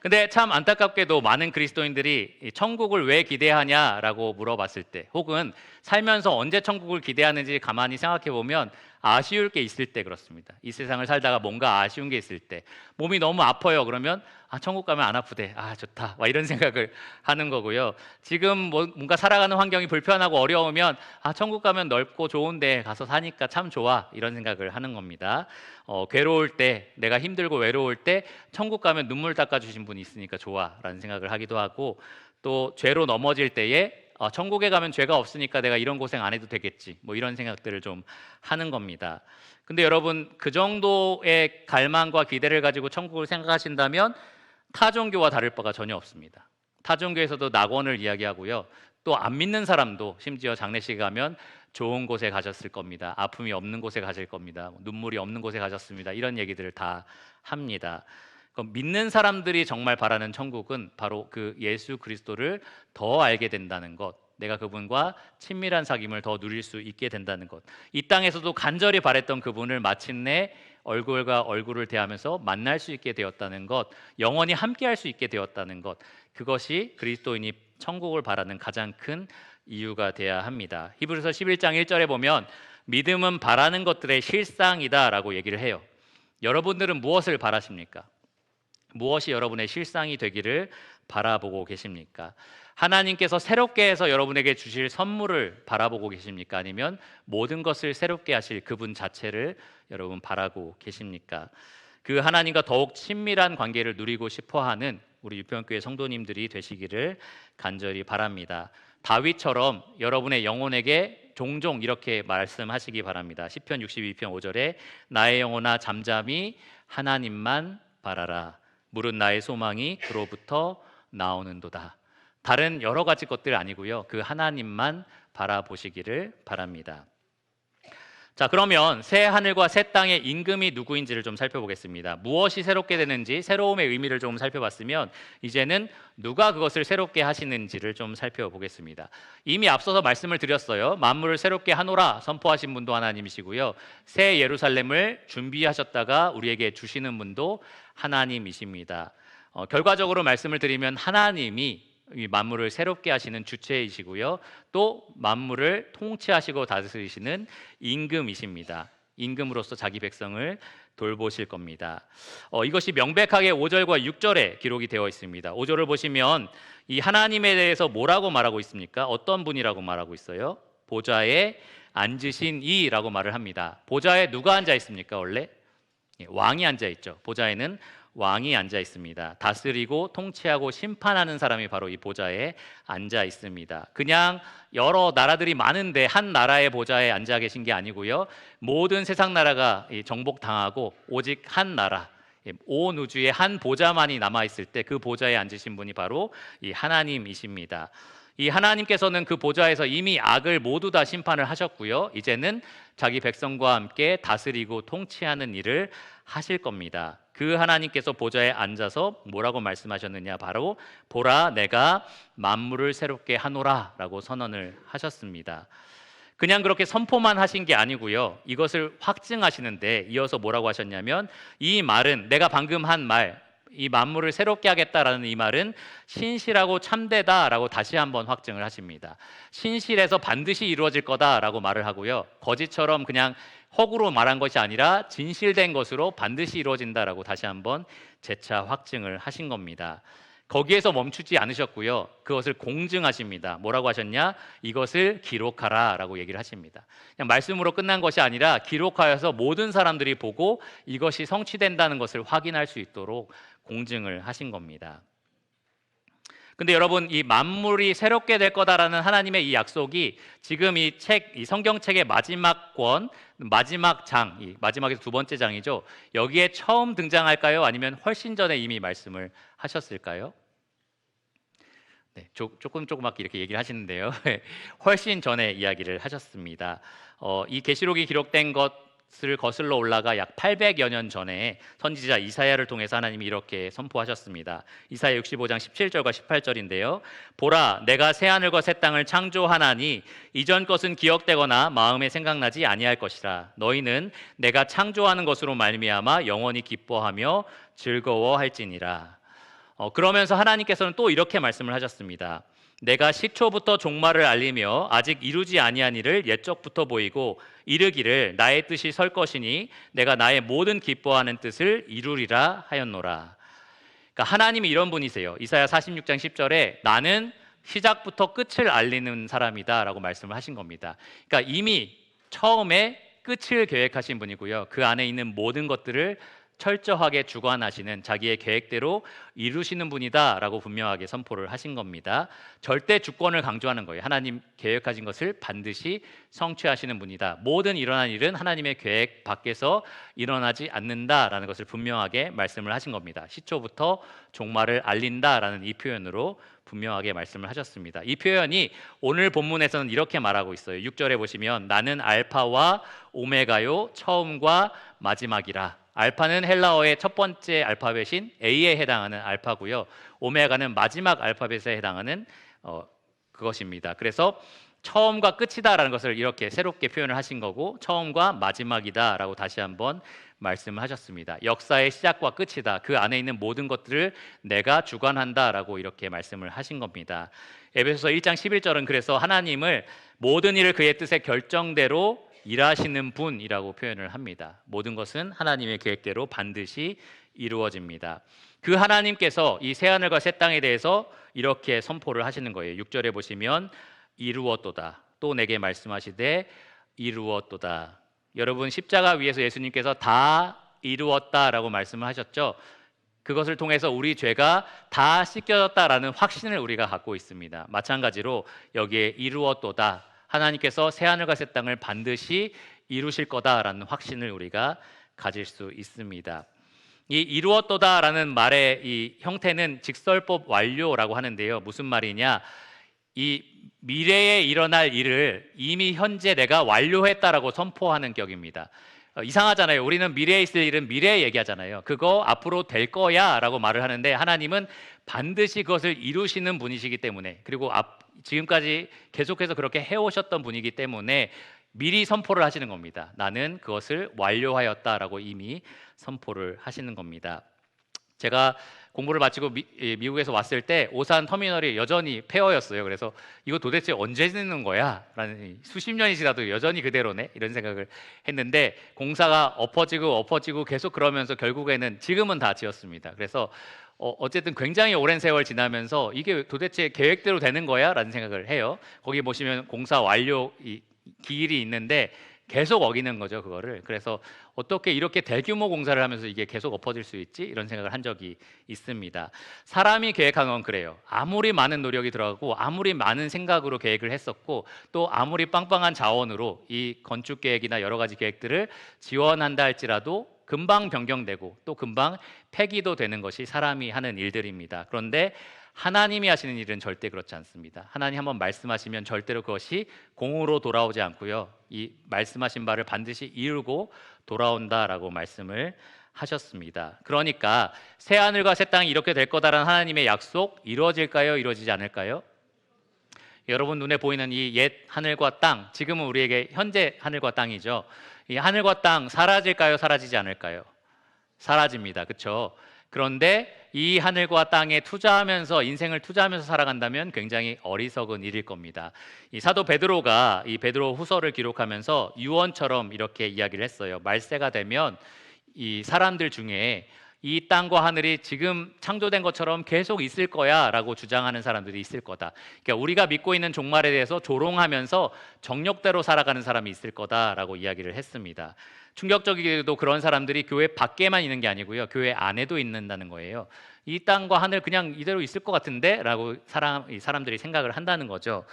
근데 참 안타깝게도 많은 그리스도인들이 천국을 왜 기대하냐라고 물어봤을 때, 혹은 살면서 언제 천국을 기대하는지 가만히 생각해 보면 아쉬울 게 있을 때 그렇습니다. 이 세상을 살다가 뭔가 아쉬운 게 있을 때, 몸이 너무 아파요. 그러면 천국 가면 안 아프대. 좋다. 이런 생각을 하는 거고요. 지금 뭔가 살아가는 환경이 불편하고 어려우면 천국 가면 넓고 좋은 데 가서 사니까 참 좋아. 이런 생각을 하는 겁니다. 괴로울 때, 내가 힘들고 외로울 때 천국 가면 눈물 닦아주신 분이 있으니까 좋아라는 생각을 하기도 하고, 또 죄로 넘어질 때에 천국에 가면 죄가 없으니까 내가 이런 고생 안 해도 되겠지, 이런 생각들을 좀 하는 겁니다. 근데 여러분 그 정도의 갈망과 기대를 가지고 천국을 생각하신다면 타 종교와 다를 바가 전혀 없습니다. 타 종교에서도 낙원을 이야기하고요. 또 안 믿는 사람도 심지어 장례식에 가면 좋은 곳에 가셨을 겁니다. 아픔이 없는 곳에 가실 겁니다. 눈물이 없는 곳에 가셨습니다. 이런 얘기들을 다 합니다. 믿는 사람들이 정말 바라는 천국은 바로 그 예수 그리스도를 더 알게 된다는 것, 내가 그분과 친밀한 사귐을 더 누릴 수 있게 된다는 것, 이 땅에서도 간절히 바랬던 그분을 마침내 얼굴과 얼굴을 대하면서 만날 수 있게 되었다는 것, 영원히 함께할 수 있게 되었다는 것, 그것이 그리스도인이 천국을 바라는 가장 큰 이유가 돼야 합니다. 히브리서 11장 1절에 보면 믿음은 바라는 것들의 실상이다라고 얘기를 해요. 여러분들은 무엇을 바라십니까? 무엇이 여러분의 실상이 되기를 바라보고 계십니까? 하나님께서 새롭게 해서 여러분에게 주실 선물을 바라보고 계십니까? 아니면 모든 것을 새롭게 하실 그분 자체를 여러분 바라고 계십니까? 그 하나님과 더욱 친밀한 관계를 누리고 싶어하는 우리 유평교회 성도님들이 되시기를 간절히 바랍니다. 다윗처럼 여러분의 영혼에게 종종 이렇게 말씀하시기 바랍니다. 시편 62편 5절에 나의 영혼아 잠잠히 하나님만 바라라. 물은 나의 소망이 그로부터 나오는도다. 다른 여러 가지 것들 아니고요, 그 하나님만 바라보시기를 바랍니다. 자, 그러면 새 하늘과 새 땅의 임금이 누구인지를 좀 살펴보겠습니다. 무엇이 새롭게 되는지, 새로움의 의미를 좀 살펴봤으면 이제는 누가 그것을 새롭게 하시는지를 좀 살펴보겠습니다. 이미 앞서서 말씀을 드렸어요. 만물을 새롭게 하노라 선포하신 분도 하나님이시고요, 새 예루살렘을 준비하셨다가 우리에게 주시는 분도 하나님이십니다. 결과적으로 말씀을 드리면 하나님이 이 만물을 새롭게 하시는 주체이시고요, 또 만물을 통치하시고 다스리시는 임금이십니다. 임금으로서 자기 백성을 돌보실 겁니다. 이것이 명백하게 5절과 6절에 기록이 되어 있습니다. 5절을 보시면 이 하나님에 대해서 뭐라고 말하고 있습니까? 어떤 분이라고 말하고 있어요? 보좌에 앉으신 이라고 말을 합니다. 보좌에 누가 앉아 있습니까? 원래 왕이 앉아 있죠. 보좌에는 왕이 앉아 있습니다. 다스리고 통치하고 심판하는 사람이 바로 이 보좌에 앉아 있습니다. 그냥 여러 나라들이 많은데 한 나라의 보좌에 앉아 계신 게 아니고요, 모든 세상 나라가 정복당하고 오직 한 나라, 온 우주에 한 보좌만이 남아 있을 때 그 보좌에 앉으신 분이 바로 이 하나님이십니다. 이 하나님께서는 그 보좌에서 이미 악을 모두 다 심판을 하셨고요, 이제는 자기 백성과 함께 다스리고 통치하는 일을 하실 겁니다. 그 하나님께서 보좌에 앉아서 뭐라고 말씀하셨느냐? 바로 보라 내가 만물을 새롭게 하노라 라고 선언을 하셨습니다. 그냥 그렇게 선포만 하신 게 아니고요, 이것을 확증하시는데 이어서 뭐라고 하셨냐면, 이 말은, 내가 방금 한 말, 이 만물을 새롭게 하겠다라는 이 말은 신실하고 참되다라고 다시 한번 확증을 하십니다. 신실해서 반드시 이루어질 거다라고 말을 하고요, 거짓처럼 그냥 허구로 말한 것이 아니라 진실된 것으로 반드시 이루어진다라고 다시 한번 재차 확증을 하신 겁니다. 거기에서 멈추지 않으셨고요, 그것을 공증하십니다. 뭐라고 하셨냐? 이것을 기록하라 라고 얘기를 하십니다. 그냥 말씀으로 끝난 것이 아니라 기록하여서 모든 사람들이 보고 이것이 성취된다는 것을 확인할 수 있도록 공증을 하신 겁니다. 근데 여러분, 이 만물이 새롭게 될 거다라는 하나님의 이 약속이 지금 이 성경책의 마지막 권, 마지막 장, 이 마지막에서 두 번째 장이죠, 여기에 처음 등장할까요? 아니면 훨씬 전에 이미 말씀을 하셨을까요? 네, 조그맣게 이렇게 얘기를 하시는데요. 훨씬 전에 이야기를 하셨습니다. 이 계시록이 기록된 것을 거슬러 올라가 약 800여 년 전에 선지자 이사야를 통해서 하나님이 이렇게 선포하셨습니다. 이사야 65장 17절과 18절인데요. 보라, 내가 새 하늘과 새 땅을 창조하나니 이전 것은 기억되거나 마음에 생각나지 아니할 것이라. 너희는 내가 창조하는 것으로 말미암아 영원히 기뻐하며 즐거워할지니라. 그러면서 하나님께서는 또 이렇게 말씀을 하셨습니다. 내가 시초부터 종말을 알리며 아직 이루지 아니한 일을 옛적부터 보이고 이르기를 나의 뜻이 설 것이니 내가 나의 모든 기뻐하는 뜻을 이루리라 하였노라. 그러니까 하나님이 이런 분이세요. 이사야 46장 10절에 나는 시작부터 끝을 알리는 사람이다 라고 말씀을 하신 겁니다. 그러니까 이미 처음에 끝을 계획하신 분이고요, 그 안에 있는 모든 것들을 철저하게 주관하시는, 자기의 계획대로 이루시는 분이다라고 분명하게 선포를 하신 겁니다. 절대 주권을 강조하는 거예요. 하나님 계획하신 것을 반드시 성취하시는 분이다. 모든 일어난 일은 하나님의 계획 밖에서 일어나지 않는다라는 것을 분명하게 말씀을 하신 겁니다. 시초부터 종말을 알린다라는 이 표현으로 분명하게 말씀을 하셨습니다. 이 표현이 오늘 본문에서는 이렇게 말하고 있어요. 6절에 보시면 나는 알파와 오메가요 처음과 마지막이라. 알파는 헬라어의 첫 번째 알파벳인 A에 해당하는 알파고요. 오메가는 마지막 알파벳에 해당하는 그것입니다. 그래서 처음과 끝이다라는 것을 이렇게 새롭게 표현을 하신 거고, 처음과 마지막이다라고 다시 한번 말씀을 하셨습니다. 역사의 시작과 끝이다. 그 안에 있는 모든 것들을 내가 주관한다라고 이렇게 말씀을 하신 겁니다. 에베소서 1장 11절은 그래서 하나님을 모든 일을 그의 뜻의 결정대로 일하시는 분이라고 표현을 합니다. 모든 것은 하나님의 계획대로 반드시 이루어집니다. 그 하나님께서 이 새하늘과 새 땅에 대해서 이렇게 선포를 하시는 거예요. 6절에 보시면 이루었도다. 또 내게 말씀하시되 이루었도다. 여러분, 십자가 위에서 예수님께서 다 이루었다라고 말씀을 하셨죠. 그것을 통해서 우리 죄가 다 씻겨졌다라는 확신을 우리가 갖고 있습니다. 마찬가지로 여기에 이루었도다. 하나님께서 새하늘과 새 땅을 반드시 이루실 거다라는 확신을 우리가 가질 수 있습니다. 이 이루었도다라는 말의 이 형태는 직설법 완료라고 하는데요. 무슨 말이냐? 이 미래에 일어날 일을 이미 현재 내가 완료했다라고 선포하는 격입니다. 이상하잖아요. 우리는 미래에 있을 일은 미래에 얘기하잖아요. 그거 앞으로 될 거야 라고 말을 하는데, 하나님은 반드시 그것을 이루시는 분이시기 때문에, 그리고 지금까지 계속해서 그렇게 해오셨던 분이기 때문에 미리 선포를 하시는 겁니다. 나는 그것을 완료하였다라고 이미 선포를 하시는 겁니다. 제가 공부를 마치고 미국에서 왔을 때 오산 터미널이 여전히 폐허였어요. 그래서 이거 도대체 언제 짓는 거야? 라는, 수십 년이 지나도 여전히 그대로네? 이런 생각을 했는데, 공사가 엎어지고 계속 그러면서 결국에는 지금은 다 지었습니다. 그래서 어쨌든 굉장히 오랜 세월 지나면서 이게 도대체 계획대로 되는 거야? 라는 생각을 해요. 거기 보시면 공사 완료 기일이 있는데 계속 어기는 거죠, 그거를. 그래서 어떻게 이렇게 대규모 공사를 하면서 이게 계속 엎어질 수 있지? 이런 생각을 한 적이 있습니다. 사람이 계획하는 건 그래요. 아무리 많은 노력이 들어가고 아무리 많은 생각으로 계획을 했었고, 또 아무리 빵빵한 자원으로 이 건축 계획이나 여러 가지 계획들을 지원한다 할지라도 금방 변경되고 또 금방 폐기도 되는 것이 사람이 하는 일들입니다. 그런데 하나님이 하시는 일은 절대 그렇지 않습니다. 하나님 한번 말씀하시면 절대로 그것이 공으로 돌아오지 않고요, 이 말씀하신 바를 반드시 이루고 돌아온다라고 말씀을 하셨습니다. 그러니까 새 하늘과 새 땅이 이렇게 될 거다라는 하나님의 약속 이루어질까요? 이루어지지 않을까요? 여러분 눈에 보이는 이 옛 하늘과 땅, 지금은 우리에게 현재 하늘과 땅이죠. 이 하늘과 땅 사라질까요? 사라지지 않을까요? 사라집니다. 그렇죠? 그런데 이 하늘과 땅에 투자하면서, 인생을 투자하면서 살아간다면 굉장히 어리석은 일일 겁니다. 이 사도 베드로가 이 베드로 후서를 기록하면서 유언처럼 이렇게 이야기를 했어요. 말세가 되면 이 사람들 중에 이 땅과 하늘이 지금 창조된 것처럼 계속 있을 거야 라고 주장하는 사람들이 있을 거다. 그러니까 우리가 믿고 있는 종말에 대해서 조롱하면서 정욕대로 살아가는 사람이 있을 거다라고 이야기를 했습니다. 충격적이게도 그런 사람들이 교회 밖에만 있는 게 아니고요, 교회 안에도 있는다는 거예요. 이 땅과 하늘 그냥 이대로 있을 것 같은데? 라고 사람들이 생각을 한다는 거죠.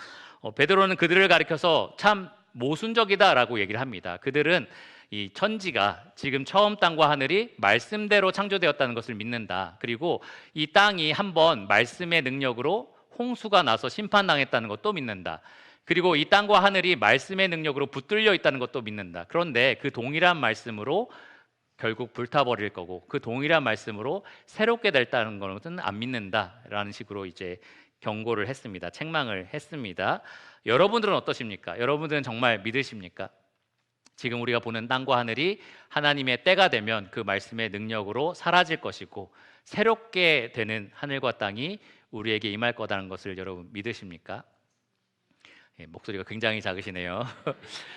베드로는 그들을 가리켜서 참 모순적이다 라고 얘기를 합니다. 그들은 이 천지가 지금 처음 땅과 하늘이 말씀대로 창조되었다는 것을 믿는다. 그리고 이 땅이 한번 말씀의 능력으로 홍수가 나서 심판당했다는 것도 믿는다. 그리고 이 땅과 하늘이 말씀의 능력으로 붙들려 있다는 것도 믿는다. 그런데 그 동일한 말씀으로 결국 불타버릴 거고, 그 동일한 말씀으로 새롭게 됐다는 것은 안 믿는다라는 식으로 이제 경고를 했습니다. 책망을 했습니다. 여러분들은 어떠십니까? 여러분들은 정말 믿으십니까? 지금 우리가 보는 땅과 하늘이 하나님의 때가 되면 그 말씀의 능력으로 사라질 것이고, 새롭게 되는 하늘과 땅이 우리에게 임할 거라는 것을 여러분 믿으십니까? 예, 목소리가 굉장히 작으시네요.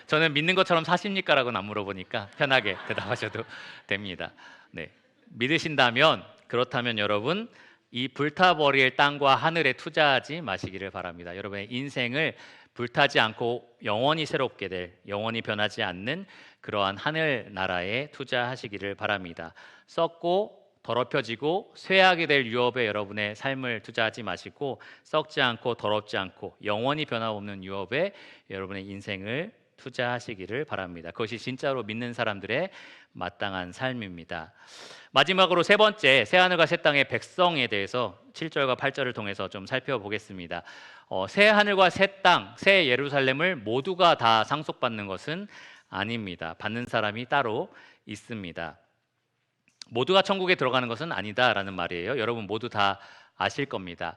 저는 믿는 것처럼 사십니까? 라고는 안 물어보니까 편하게 대답하셔도 됩니다. 네, 믿으신다면, 그렇다면 여러분 이 불타버릴 땅과 하늘에 투자하지 마시기를 바랍니다. 여러분의 인생을 불타지 않고 영원히 새롭게 될, 영원히 변하지 않는 그러한 하늘나라에 투자하시기를 바랍니다. 썩고 더럽혀지고 쇠하게 될 유업에 여러분의 삶을 투자하지 마시고, 썩지 않고 더럽지 않고 영원히 변함없는 유업에 여러분의 인생을 투자하시기를 바랍니다. 그것이 진짜로 믿는 사람들의 마땅한 삶입니다. 마지막으로 세 번째, 새하늘과 새 땅의 백성에 대해서 7절과 8절을 통해서 좀 살펴보겠습니다. 새 하늘과 새 땅, 새 예루살렘을 모두가 다 상속받는 것은 아닙니다. 받는 사람이 따로 있습니다. 모두가 천국에 들어가는 것은 아니다라는 말이에요. 여러분 모두 다 아실 겁니다.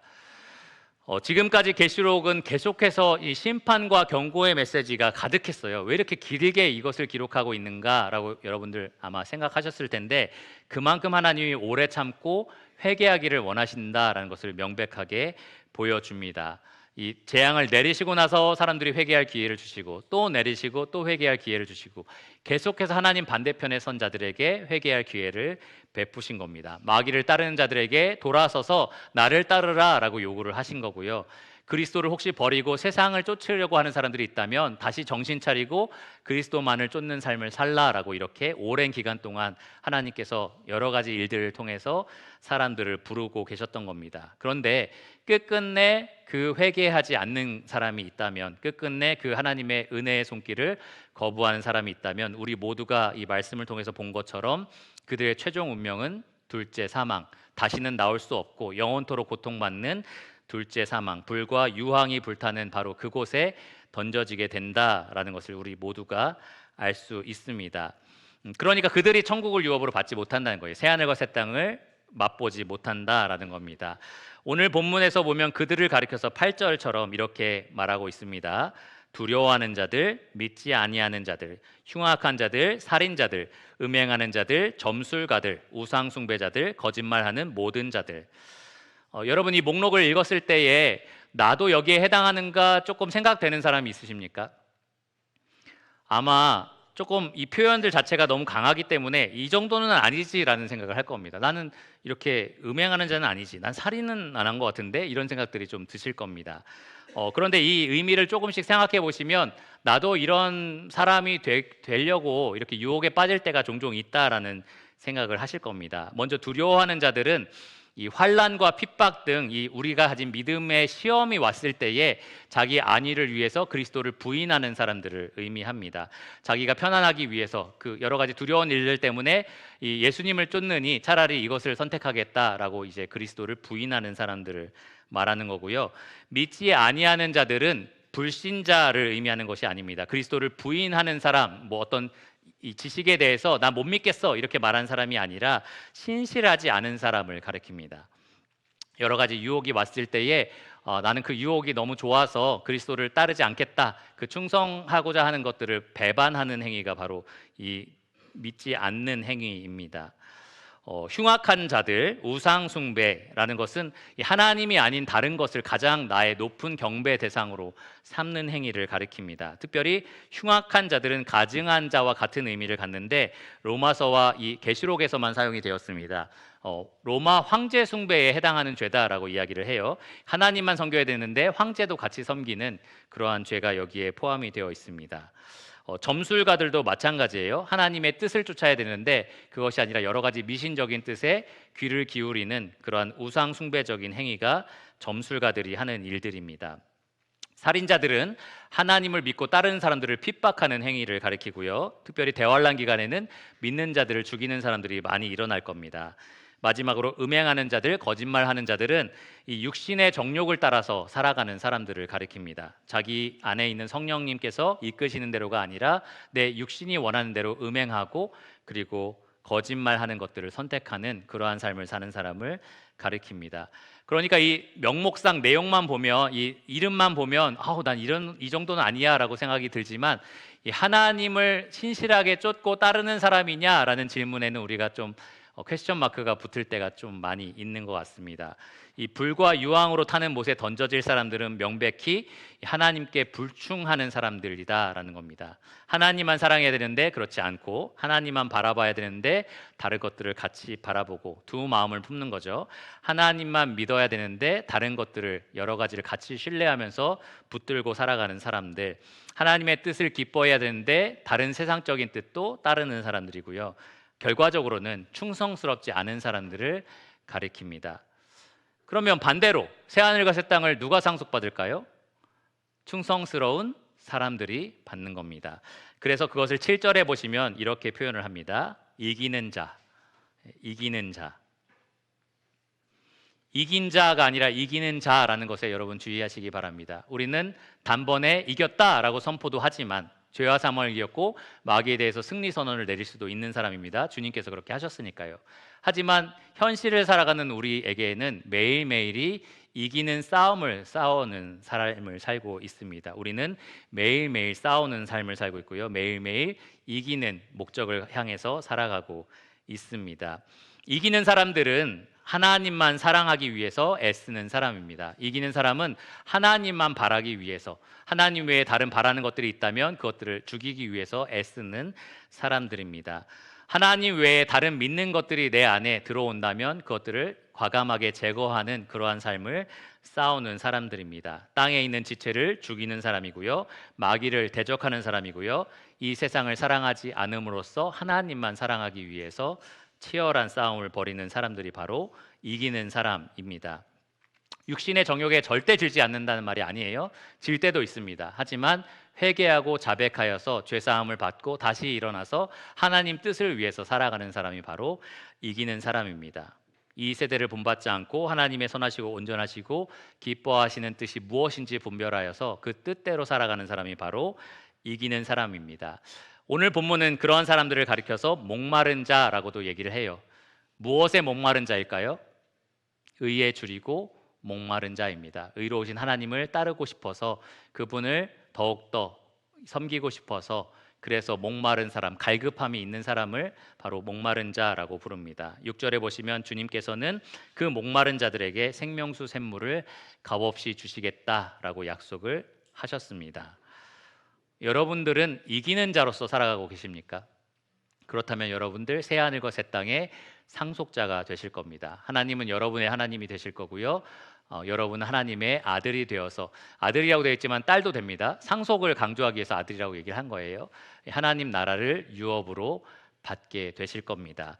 지금까지 계시록은 계속해서 이 심판과 경고의 메시지가 가득했어요. 왜 이렇게 길게 이것을 기록하고 있는가라고 여러분들 아마 생각하셨을 텐데, 그만큼 하나님이 오래 참고 회개하기를 원하신다라는 것을 명백하게 보여줍니다. 이 재앙을 내리시고 나서 사람들이 회개할 기회를 주시고, 또 내리시고 또 회개할 기회를 주시고, 계속해서 하나님 반대편의 선자들에게 회개할 기회를 베푸신 겁니다. 마귀를 따르는 자들에게 돌아서서 나를 따르라 라고 요구를 하신 거고요. 그리스도를 혹시 버리고 세상을 쫓으려고 하는 사람들이 있다면 다시 정신 차리고 그리스도만을 쫓는 삶을 살라라고, 이렇게 오랜 기간 동안 하나님께서 여러 가지 일들을 통해서 사람들을 부르고 계셨던 겁니다. 그런데 끝끝내 그 회개하지 않는 사람이 있다면, 끝끝내 그 하나님의 은혜의 손길을 거부하는 사람이 있다면, 우리 모두가 이 말씀을 통해서 본 것처럼 그들의 최종 운명은 둘째 사망, 다시는 나올 수 없고 영원토록 고통받는 둘째 사망, 불과 유황이 불타는 바로 그곳에 던져지게 된다라는 것을 우리 모두가 알 수 있습니다. 그러니까 그들이 천국을 유업으로 받지 못한다는 거예요. 새하늘과 새 땅을 맛보지 못한다라는 겁니다. 오늘 본문에서 보면 그들을 가리켜서 8절처럼 이렇게 말하고 있습니다. 두려워하는 자들, 믿지 아니하는 자들, 흉악한 자들, 살인자들, 음행하는 자들, 점술가들, 우상 숭배자들, 거짓말하는 모든 자들. 여러분 이 목록을 읽었을 때에 나도 여기에 해당하는가 조금 생각되는 사람이 있으십니까? 아마 조금 이 표현들 자체가 너무 강하기 때문에 이 정도는 아니지라는 생각을 할 겁니다. 나는 이렇게 음행하는 자는 아니지, 난 살인은 안 한 것 같은데, 이런 생각들이 좀 드실 겁니다. 그런데 이 의미를 조금씩 생각해 보시면 나도 이런 사람이 되려고 이렇게 유혹에 빠질 때가 종종 있다라는 생각을 하실 겁니다. 먼저 두려워하는 자들은 이 환난과 핍박 등 이 우리가 가진 믿음의 시험이 왔을 때에 자기 안위를 위해서 그리스도를 부인하는 사람들을 의미합니다. 자기가 편안하기 위해서 그 여러 가지 두려운 일들 때문에 이 예수님을 쫓느니 차라리 이것을 선택하겠다라고 이제 그리스도를 부인하는 사람들을 말하는 거고요. 믿지 아니하는 자들은 불신자를 의미하는 것이 아닙니다. 그리스도를 부인하는 사람, 뭐 어떤 이 지식에 대해서 나 못 믿겠어 이렇게 말한 사람이 아니라 신실하지 않은 사람을 가리킵니다. 여러 가지 유혹이 왔을 때에 나는 그 유혹이 너무 좋아서 그리스도를 따르지 않겠다, 그 충성하고자 하는 것들을 배반하는 행위가 바로 이 믿지 않는 행위입니다. 흉악한 자들, 우상 숭배라는 것은 하나님이 아닌 다른 것을 가장 나의 높은 경배 대상으로 삼는 행위를 가리킵니다. 특별히 흉악한 자들은 가증한 자와 같은 의미를 갖는데 로마서와 이 계시록에서만 사용이 되었습니다. 로마 황제 숭배에 해당하는 죄다라고 이야기를 해요. 하나님만 섬겨야 되는데 황제도 같이 섬기는 그러한 죄가 여기에 포함이 되어 있습니다. 점술가들도 마찬가지예요. 하나님의 뜻을 쫓아야 되는데 그것이 아니라 여러 가지 미신적인 뜻에 귀를 기울이는 그러한 우상 숭배적인 행위가 점술가들이 하는 일들입니다. 살인자들은 하나님을 믿고 따르는 사람들을 핍박하는 행위를 가리키고요. 특별히 대환란 기간에는 믿는 자들을 죽이는 사람들이 많이 일어날 겁니다. 마지막으로 음행하는 자들, 거짓말하는 자들은 이 육신의 정욕을 따라서 살아가는 사람들을 가리킵니다. 자기 안에 있는 성령님께서 이끄시는 대로가 아니라 내 육신이 원하는 대로 음행하고 그리고 거짓말하는 것들을 선택하는 그러한 삶을 사는 사람을 가리킵니다. 그러니까 이 명목상 내용만 보면, 이 이름만 보면 난 이 정도는 아니야라고 생각이 들지만, 이 하나님을 신실하게 쫓고 따르는 사람이냐라는 질문에는 우리가 좀 퀘스천 마크가 붙을 때가 좀 많이 있는 것 같습니다. 이 불과 유황으로 타는 못에 던져질 사람들은 명백히 하나님께 불충하는 사람들이다라는 겁니다. 하나님만 사랑해야 되는데 그렇지 않고, 하나님만 바라봐야 되는데 다른 것들을 같이 바라보고 두 마음을 품는 거죠. 하나님만 믿어야 되는데 다른 것들을 여러 가지를 같이 신뢰하면서 붙들고 살아가는 사람들, 하나님의 뜻을 기뻐해야 되는데 다른 세상적인 뜻도 따르는 사람들이고요. 결과적으로는 충성스럽지 않은 사람들을 가리킵니다. 그러면 반대로 새하늘과 새 땅을 누가 상속받을까요? 충성스러운 사람들이 받는 겁니다. 그래서 그것을 7절에 보시면 이렇게 표현을 합니다. 이기는 자, 이기는 자. 이긴 자가 아니라 이기는 자라는 것에 여러분 주의하시기 바랍니다. 우리는 단번에 이겼다라고 선포도 하지만 죄와 사망을 이겼고 마귀에 대해서 승리 선언을 내릴 수도 있는 사람입니다. 주님께서 그렇게 하셨으니까요. 하지만 현실을 살아가는 우리에게는 매일매일이 이기는 싸움을 싸우는 삶을 살고 있습니다. 우리는 매일매일 싸우는 삶을 살고 있고요. 매일매일 이기는 목적을 향해서 살아가고 있습니다. 이기는 사람들은 하나님만 사랑하기 위해서 애쓰는 사람입니다. 이기는 사람은 하나님만 바라기 위해서, 하나님 외에 다른 바라는 것들이 있다면 그것들을 죽이기 위해서 애쓰는 사람들입니다. 하나님 외에 다른 믿는 것들이 내 안에 들어온다면 그것들을 과감하게 제거하는 그러한 삶을 싸우는 사람들입니다. 땅에 있는 지체를 죽이는 사람이고요, 마귀를 대적하는 사람이고요, 이 세상을 사랑하지 않음으로써 하나님만 사랑하기 위해서 치열한 싸움을 벌이는 사람들이 바로 이기는 사람입니다. 육신의 정욕에 절대 질지 않는다는 말이 아니에요. 질 때도 있습니다. 하지만 회개하고 자백하여서 죄사함을 받고 다시 일어나서 하나님 뜻을 위해서 살아가는 사람이 바로 이기는 사람입니다. 이 세대를 본받지 않고 하나님의 선하시고 온전하시고 기뻐하시는 뜻이 무엇인지 분별하여서 그 뜻대로 살아가는 사람이 바로 이기는 사람입니다. 오늘 본문은 그러한 사람들을 가리켜서 목마른 자라고도 얘기를 해요. 무엇에 목마른 자일까요? 의에 줄이고 목마른 자입니다. 의로우신 하나님을 따르고 싶어서, 그분을 더욱더 섬기고 싶어서, 그래서 목마른 사람, 갈급함이 있는 사람을 바로 목마른 자라고 부릅니다. 6절에 보시면 주님께서는 그 목마른 자들에게 생명수 샘물을 값없이 주시겠다라고 약속을 하셨습니다. 여러분들은 이기는 자로서 살아가고 계십니까? 그렇다면 여러분들 새하늘과 새 땅의 상속자가 되실 겁니다. 하나님은 여러분의 하나님이 되실 거고요, 여러분은 하나님의 아들이 되어서, 아들이라고 되어 있지만 딸도 됩니다. 상속을 강조하기 위해서 아들이라고 얘기를 한 거예요. 하나님 나라를 유업으로 받게 되실 겁니다.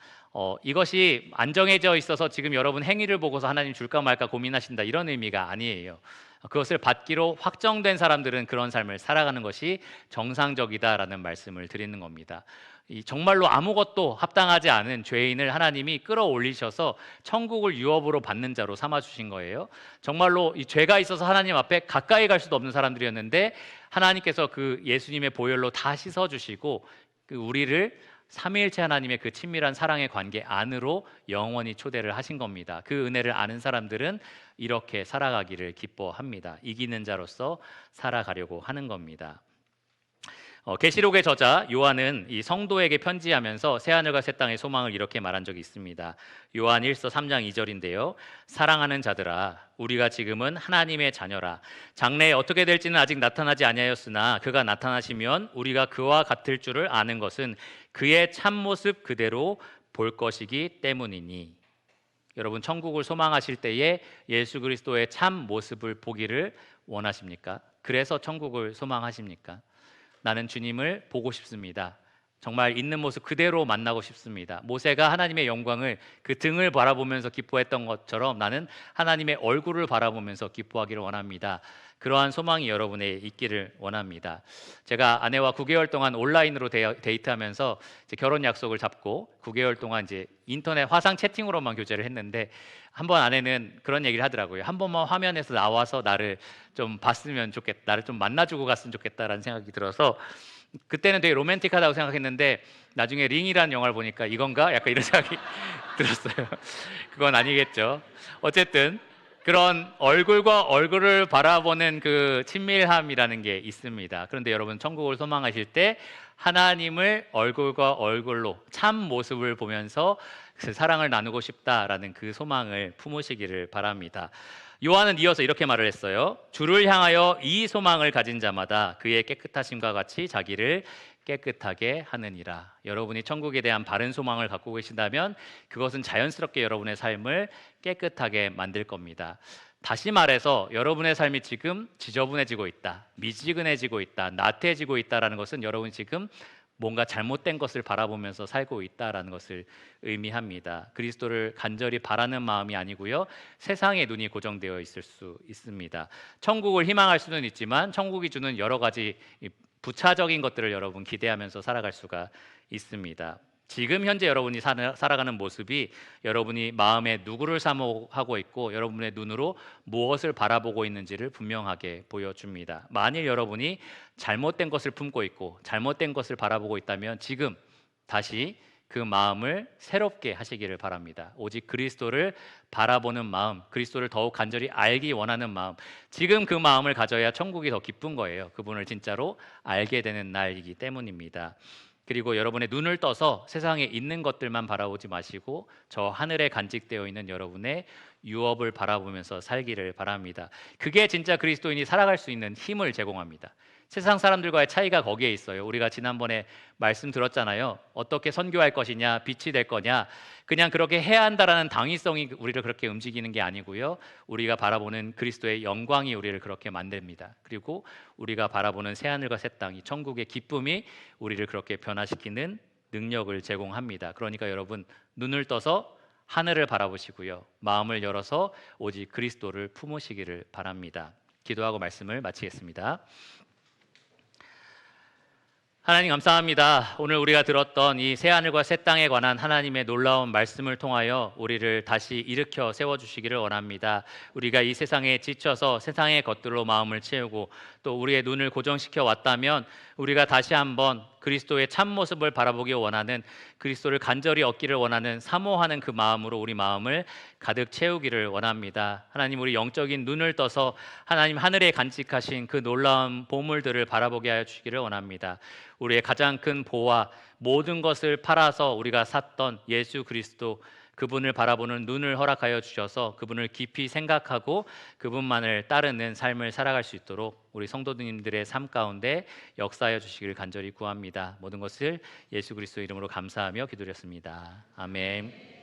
이것이 안 정해져 있어서 지금 여러분 행위를 보고서 하나님 줄까 말까 고민하신다, 이런 의미가 아니에요. 그것을 받기로 확정된 사람들은 그런 삶을 살아가는 것이 정상적이다라는 말씀을 드리는 겁니다. 정말로 아무것도 합당하지 않은 죄인을 하나님이 끌어올리셔서 천국을 유업으로 받는 자로 삼아주신 거예요. 정말로 이 죄가 있어서 하나님 앞에 가까이 갈 수도 없는 사람들이었는데 하나님께서 그 예수님의 보혈로 다 씻어주시고 그 우리를 삼위일체 하나님의 그 친밀한 사랑의 관계 안으로 영원히 초대를 하신 겁니다. 그 은혜를 아는 사람들은 이렇게 살아가기를 기뻐합니다. 이기는 자로서 살아가려고 하는 겁니다. 계시록의 저자 요한은 이 성도에게 편지하면서 새하늘과 새 땅의 소망을 이렇게 말한 적이 있습니다. 요한 1서 3장 2절인데요. 사랑하는 자들아, 우리가 지금은 하나님의 자녀라. 장래에 어떻게 될지는 아직 나타나지 아니하였으나 그가 나타나시면 우리가 그와 같을 줄을 아는 것은 그의 참모습 그대로 볼 것이기 때문이니. 여러분, 천국을 소망하실 때에 예수 그리스도의 참 모습을 보기를 원하십니까? 그래서 천국을 소망하십니까? 나는 주님을 보고 싶습니다. 정말 있는 모습 그대로 만나고 싶습니다. 모세가 하나님의 영광을 그 등을 바라보면서 기뻐했던 것처럼 나는 하나님의 얼굴을 바라보면서 기뻐하기를 원합니다. 그러한 소망이 여러분에 있기를 원합니다. 제가 아내와 9개월 동안 온라인으로 데이트하면서 이제 결혼 약속을 잡고 9개월 동안 이제 인터넷 화상 채팅으로만 교제를 했는데, 한 번 아내는 그런 얘기를 하더라고요. 한 번만 화면에서 나와서 나를 좀 봤으면 좋겠다, 나를 좀 만나주고 갔으면 좋겠다라는 생각이 들어서 그때는 되게 로맨틱하다고 생각했는데 나중에 링이라는 영화를 보니까 이건가? 약간 이런 생각이 들었어요. 그건 아니겠죠. 어쨌든 그런 얼굴과 얼굴을 바라보는 그 친밀함이라는 게 있습니다. 그런데 여러분, 천국을 소망하실 때 하나님을 얼굴과 얼굴로 참 모습을 보면서 그 사랑을 나누고 싶다라는 그 소망을 품으시기를 바랍니다. 요한은 이어서 이렇게 말을 했어요. 주를 향하여 이 소망을 가진 자마다 그의 깨끗하심과 같이 자기를 깨끗하게 하느니라. 여러분이 천국에 대한 바른 소망을 갖고 계신다면 그것은 자연스럽게 여러분의 삶을 깨끗하게 만들 겁니다. 다시 말해서 여러분의 삶이 지금 지저분해지고 있다, 미지근해지고 있다, 나태해지고 있다라는 것은 여러분이 지금 뭔가 잘못된 것을 바라보면서 살고 있다라는 것을 의미합니다. 그리스도를 간절히 바라는 마음이 아니고요, 세상의 눈이 고정되어 있을 수 있습니다. 천국을 희망할 수는 있지만 천국이 주는 여러 가지 부차적인 것들을 여러분 기대하면서 살아갈 수가 있습니다. 지금 현재 여러분이 살아가는 모습이 여러분이 마음에 누구를 사모하고 있고 여러분의 눈으로 무엇을 바라보고 있는지를 분명하게 보여줍니다. 만일 여러분이 잘못된 것을 품고 있고 잘못된 것을 바라보고 있다면 지금 다시 그 마음을 새롭게 하시기를 바랍니다. 오직 그리스도를 바라보는 마음, 그리스도를 더욱 간절히 알기 원하는 마음, 지금 그 마음을 가져야 천국이 더 기쁜 거예요. 그분을 진짜로 알게 되는 날이기 때문입니다. 그리고 여러분의 눈을 떠서 세상에 있는 것들만 바라보지 마시고 저 하늘에 간직되어 있는 여러분의 유업을 바라보면서 살기를 바랍니다. 그게 진짜 그리스도인이 살아갈 수 있는 힘을 제공합니다. 세상 사람들과의 차이가 거기에 있어요. 우리가 지난번에 말씀 들었잖아요. 어떻게 선교할 것이냐, 빛이 될 거냐, 그냥 그렇게 해야 한다라는 당위성이 우리를 그렇게 움직이는 게 아니고요. 우리가 바라보는 그리스도의 영광이 우리를 그렇게 만듭니다. 그리고 우리가 바라보는 새하늘과 새 땅, 이 천국의 기쁨이 우리를 그렇게 변화시키는 능력을 제공합니다. 그러니까 여러분 눈을 떠서 하늘을 바라보시고요. 마음을 열어서 오직 그리스도를 품으시기를 바랍니다. 기도하고 말씀을 마치겠습니다. 하나님 감사합니다. 오늘 우리가 들었던 이 새하늘과 새 땅에 관한 하나님의 놀라운 말씀을 통하여 우리를 다시 일으켜 세워주시기를 원합니다. 우리가 이 세상에 지쳐서 세상의 것들로 마음을 채우고 또 우리의 눈을 고정시켜 왔다면 우리가 다시 한번 그리스도의 참모습을 바라보기 원하는, 그리스도를 간절히 얻기를 원하는, 사모하는 그 마음으로 우리 마음을 가득 채우기를 원합니다. 하나님, 우리 영적인 눈을 떠서 하나님 하늘에 간직하신 그 놀라운 보물들을 바라보게 하여 주시기를 원합니다. 우리의 가장 큰 보화, 모든 것을 팔아서 우리가 샀던 예수 그리스도, 그분을 바라보는 눈을 허락하여 주셔서 그분을 깊이 생각하고 그분만을 따르는 삶을 살아갈 수 있도록 우리 성도님들의 삶 가운데 역사하여 주시기를 간절히 구합니다. 모든 것을 예수 그리스도 이름으로 감사하며 기도드렸습니다. 아멘.